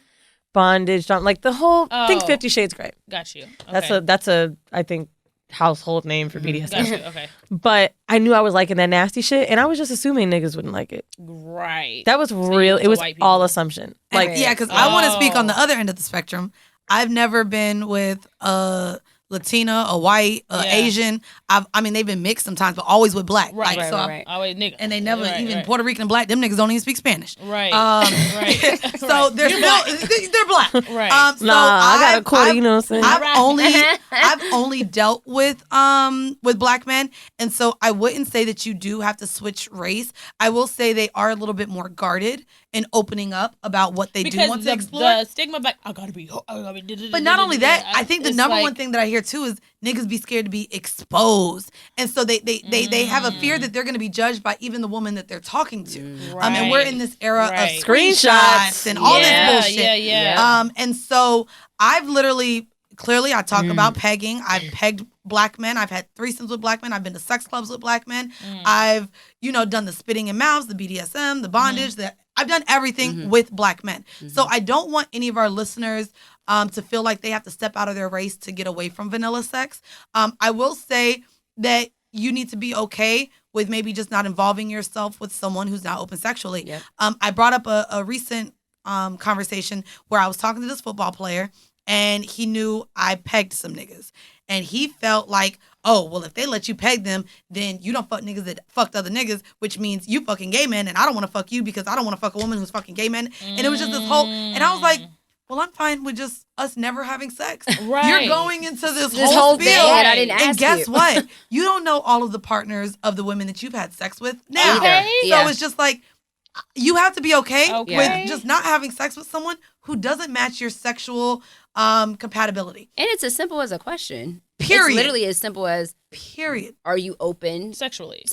Bondage, like the whole, think 50 Shades Grey. Got you. Okay. That's a, I think, household name for BDSM. Got you. Okay. But I knew I was liking that nasty shit, and I was just assuming niggas wouldn't like it. Right. That was real. It was all assumption. Like, yeah, because I want to speak on the other end of the spectrum. I've never been with a Latina, a white, Asian. I mean, they've been mixed sometimes, but always with Black. Right, like, right. Always nigga. And they never, even Puerto Rican and Black, them niggas don't even speak Spanish. Right. Right. So they're Black. Right. So I got a quarter, you know what I'm saying? I've only dealt with Black men, and so I wouldn't say that you do have to switch race. I will say they are a little bit more guarded and opening up about what they do want to explore. The stigma of like, I gotta be. But not only that, I think the number one thing that I hear too is niggas be scared to be exposed, and so they have a fear that they're going to be judged by even the woman that they're talking to. And we're in this era of screenshots and all this bullshit. Yeah. And so I've literally, clearly, I talk about pegging. I've pegged Black men. I've had threesomes with Black men. I've been to sex clubs with Black men. I've, done the spitting in mouths, the BDSM, the bondage, I've done everything with Black men. So I don't want any of our listeners to feel like they have to step out of their race to get away from vanilla sex. I will say that you need to be okay with maybe just not involving yourself with someone who's not open sexually. Yep. I brought up a recent conversation where I was talking to this football player, and he knew I pegged some niggas. And he felt like, oh, well, if they let you peg them, then you don't fuck niggas that fucked other niggas, which means you fucking gay men, and I don't want to fuck you because I don't want to fuck a woman who's fucking gay men. And it was just this whole, and I was like, well, I'm fine with just us never having sex. Right. You're going into this whole thing field. that I didn't ask and guess you. what? You don't know all of the partners of the women that you've had sex with now. Okay. So it's just like, you have to be okay with just not having sex with someone who doesn't match your sexual compatibility. And it's as simple as a question. Period. It's literally as simple as, period. Are you open sexually?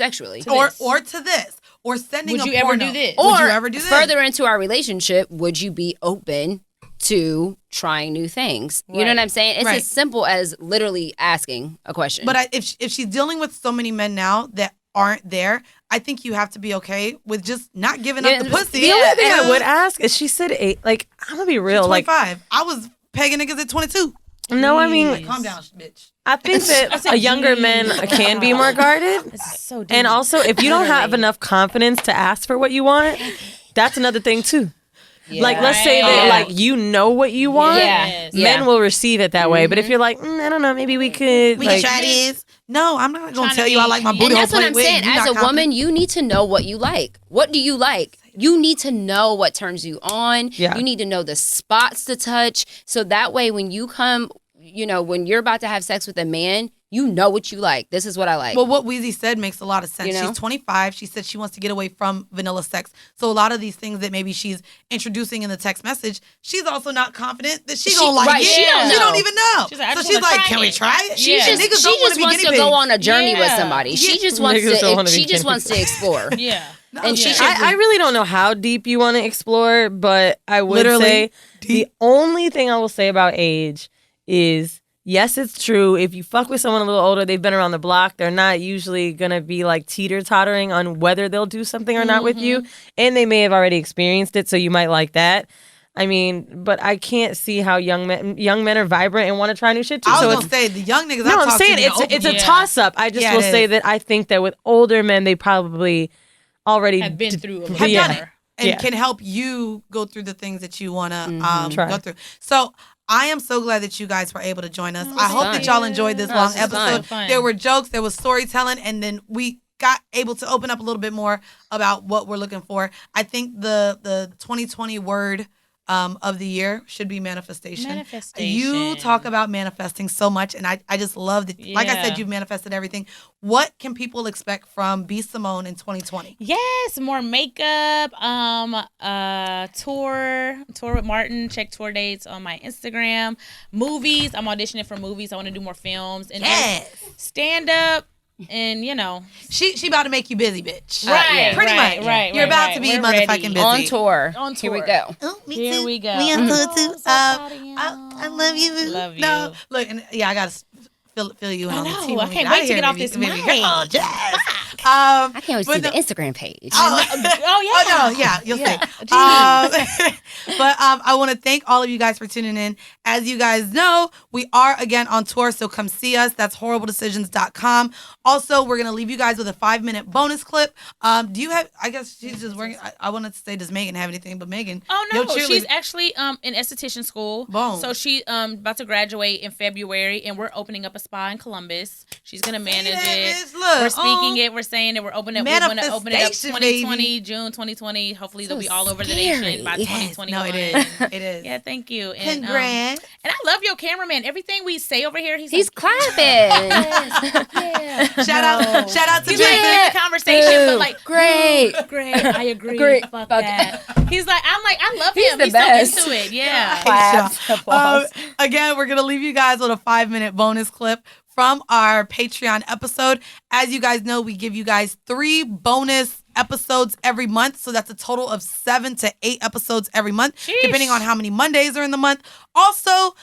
Or to this. Or sending would a you porno. ever do this? Or would you ever do this? Further into our relationship, would you be open to trying new things? You know what I'm saying? It's as simple as literally asking a question. But if she's dealing with so many men now that aren't there, I think you have to be okay with just not giving up the pussy. The only thing I would ask is, she said 8. Like, I'm gonna be real. 25. I was pegging niggas at 22. No, I mean, like, calm down, bitch. I think that a younger man can be more guarded. So deep. And also, if you don't have enough confidence to ask for what you want, that's another thing too. Yeah. Like, let's say that, like, you know what you want. Yes. Men will receive it that way. But if you're like, I don't know, maybe we could. We can try this. No, I'm not going to tell you I like my booty. And that's what I'm saying. As a woman, you need to know what you like. What do you like? You need to know what turns you on. Yeah. You need to know the spots to touch. So that way, when you come, when you're about to have sex with a man, you know what you like. This is what I like. Well, what Weezy said makes a lot of sense. She's 25. She said she wants to get away from vanilla sex. So a lot of these things that maybe she's introducing in the text message, she's also not confident that she gonna like it. She don't even know. She's like, so she's like, can we try it? She just wants to go on a journey with somebody. She just wants to explore. Yeah. And I really don't know how deep you want to explore, but I would say the only thing I will say about age is, yes, it's true. If you fuck with someone a little older, they've been around the block, they're not usually going to be like teeter-tottering on whether they'll do something or not with you. And they may have already experienced it, so you might like that. I mean, but I can't see how young men are vibrant and want to try new shit too. I was going to say, the young niggas I'm saying it's a toss-up. I just will say that I think that with older men, they probably already have been through have done it and can help you go through the things that you want to go through. So I am so glad that you guys were able to join us. I hope that y'all enjoyed this long episode. There were jokes, there was storytelling, and then we got able to open up a little bit more about what we're looking for. I think the 2020 word of the year should be manifestation. You talk about manifesting so much, and I just love that. Like I said, you've manifested everything. What can people expect from B.Simone in 2020? Yes, more makeup, tour with Martin. Check tour dates on my Instagram. Movies. I'm auditioning for movies. I want to do more films and stand up. And she about to make you busy, bitch. Right, pretty much. Right, you're about to be motherfucking busy on tour. Here we go. Oh, me Here too. we go. We on tour too. I love you. Love you. No, look, and I gotta fill you in on the team. I can't wait to get off this mic. Oh, yes. I can't wait to see the Instagram page. You'll see. But I want to thank all of you guys for tuning in. As you guys know, we are again on tour, so come see us. That's whoreibledecisions.com. Also, we're gonna leave you guys with a 5-minute bonus clip. Do you have? I guess she's just working. I wanted to say, does Megan have anything? But Megan, she's actually in esthetician school. Boom. So she about to graduate in February, and we're opening up a spa in Columbus. She's gonna manage it. We're speaking it. We're saying it. We're opening it. We're gonna open it up 2020, June 2020. Hopefully, they'll be all over the nation by 2021. No, it is. It is. Yeah, thank you. And, congrats. And I love your cameraman. Everything we say over here, he's like, clapping. Shout out to he's like in the conversation, but like great. I agree. Great. Fuck that. He's like, I love him. He's best. so into it. Yeah. Claps. Again, we're gonna leave you guys with a 5-minute bonus clip from our Patreon episode. As you guys know, we give you guys 3 bonus episodes every month. So that's a total of 7 to 8 episodes every month, depending on how many Mondays are in the month. Also,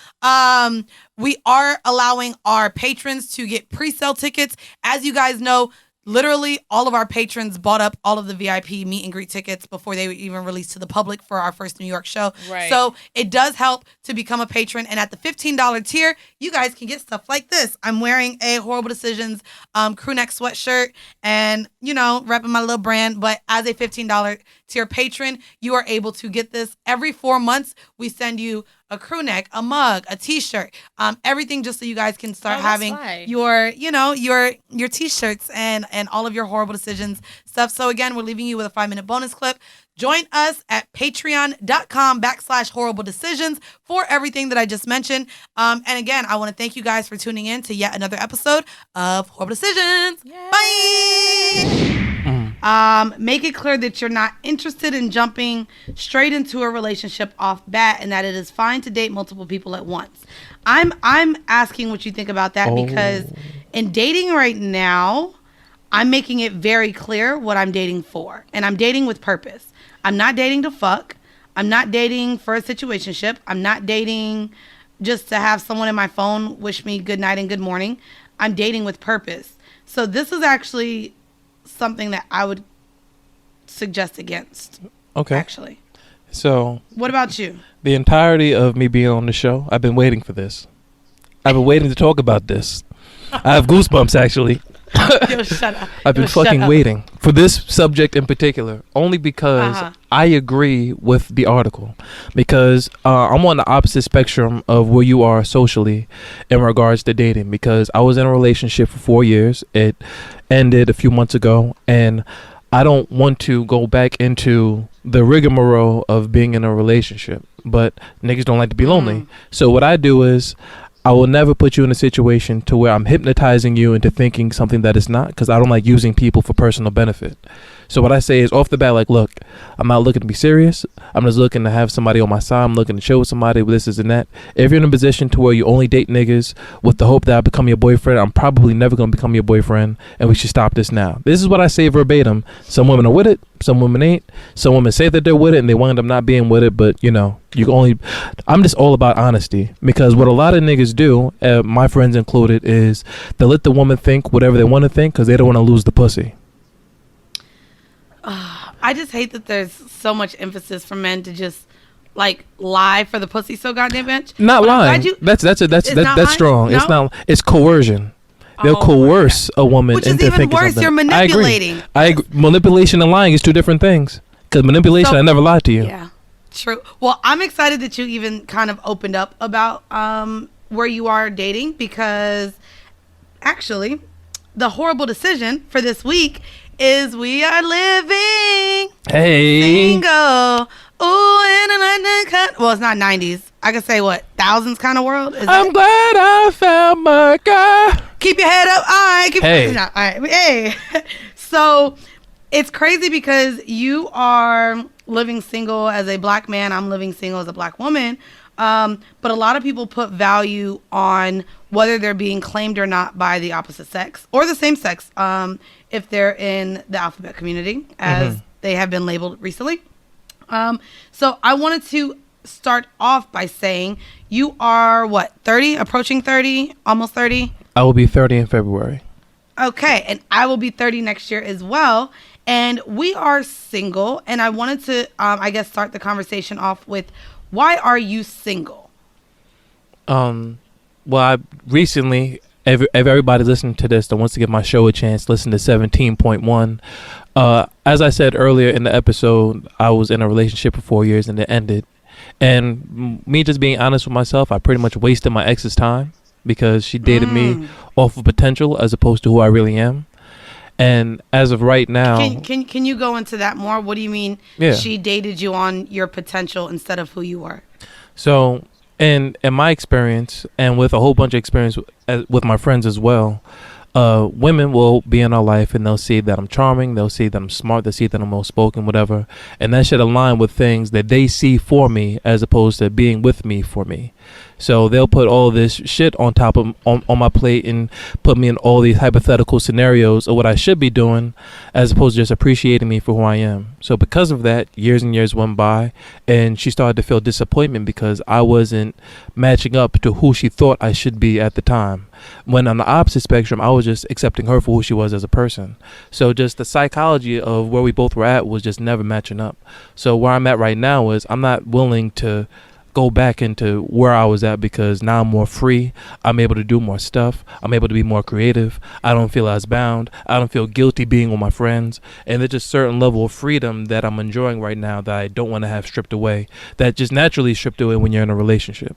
we are allowing our patrons to get pre-sale tickets. As you guys know, literally all of our patrons bought up all of the VIP meet and greet tickets before they were even released to the public for our first New York show. Right. So it does help to become a patron. And at the $15 tier, you guys can get stuff like this. I'm wearing a Whoreible Decisions crew neck sweatshirt and, repping my little brand. But as a $15 tier patron, you are able to get this every 4 months. We send you a crew neck, a mug, a t-shirt, everything just so you guys can start having your t-shirts and all of your Whoreible Decisions stuff. So again, we're leaving you with a 5-minute bonus clip. Join us at patreon.com/Whoreible Decisions for everything that I just mentioned. And again, I want to thank you guys for tuning in to yet another episode of Whoreible Decisions. Yay. Bye. Make it clear that you're not interested in jumping straight into a relationship off bat, and that it is fine to date multiple people at once. I'm asking what you think about that because in dating right now, I'm making it very clear what I'm dating for, and I'm dating with purpose. I'm not dating to fuck. I'm not dating for a situationship. I'm not dating just to have someone in my phone wish me good night and good morning. I'm dating with purpose. So this is actually something that I would suggest against. Okay. Actually. So. What about you? The entirety of me being on the show, I've been waiting for this. I've been waiting to talk about this. I have goosebumps, actually. Yo, shut up. I've been fucking waiting for this subject in particular, only because I agree with the article. Because I'm on the opposite spectrum of where you are socially in regards to dating. Because I was in a relationship for 4 years. It ended a few months ago, and I don't want to go back into the rigmarole of being in a relationship. But niggas don't like to be lonely. So what I do is, I will never put you in a situation to where I'm hypnotizing you into thinking something that is not, because I don't like using people for personal benefit. So what I say is off the bat, like, look, I'm not looking to be serious. I'm just looking to have somebody on my side. I'm looking to chill with somebody with this and that. If you're in a position to where you only date niggas with the hope that I become your boyfriend, I'm probably never going to become your boyfriend, and we should stop this now. This is what I say verbatim. Some women are with it. Some women ain't. Some women say that they're with it and they wind up not being with it, but I'm just all about honesty, because what a lot of niggas do, my friends included, is they let the woman think whatever they want to think because they don't want to lose the pussy. I just hate that there's so much emphasis for men to just like lie for the pussy so goddamn much. Not lying. That's strong. No? It's coercion. They'll coerce a woman into thinking something. Which is even worse. You're manipulating. I agree. Manipulation and lying is two different things. Because manipulation, I never lied to you. Yeah, true. Well, I'm excited that you even kind of opened up about where you are dating, because actually, the horrible decision for this week is we are living single. Ooh, in a well, it's not 90s. I could say what, thousands kind of world. I'm glad I found my guy. Keep your head up. All right. Hey. So it's crazy because you are living single as a black man. I'm living single as a black woman. But a lot of people put value on whether they're being claimed or not by the opposite sex or the same sex, if they're in the alphabet community, as they have been labeled recently. So I wanted to start off by saying you are, 30, approaching 30, almost 30? I will be 30 in February. Okay, and I will be 30 next year as well. And we are single, and I wanted to, start the conversation off with, why are you single? Well, I recently, if everybody listening to this that wants to give my show a chance, listen to 17.1. As I said earlier in the episode, I was in a relationship for 4 years and it ended. And me just being honest with myself, I pretty much wasted my ex's time because she dated me off of potential as opposed to who I really am. And as of right now, can you go into that more? What do you mean? Yeah. She dated you on your potential instead of who you were? So in my experience, and with a whole bunch of experience with my friends as well, women will be in our life and they'll see that I'm charming, they'll see that I'm smart, they'll see that I'm well-spoken, whatever, and that should align with things that they see for me as opposed to being with me for me. So they'll put all this shit on top of on my plate and put me in all these hypothetical scenarios of what I should be doing as opposed to just appreciating me for who I am. So because of that, years and years went by and she started to feel disappointment because I wasn't matching up to who she thought I should be at the time. When on the opposite spectrum, I was just accepting her for who she was as a person. So just the psychology of where we both were at was just never matching up. So where I'm at right now is I'm not willing to go back into where I was at because now I'm more free. I'm able to do more stuff. I'm able to be more creative. I don't feel as bound. I don't feel guilty being with my friends. And there's just a certain level of freedom that I'm enjoying right now that I don't want to have stripped away. That just naturally stripped away when you're in a relationship.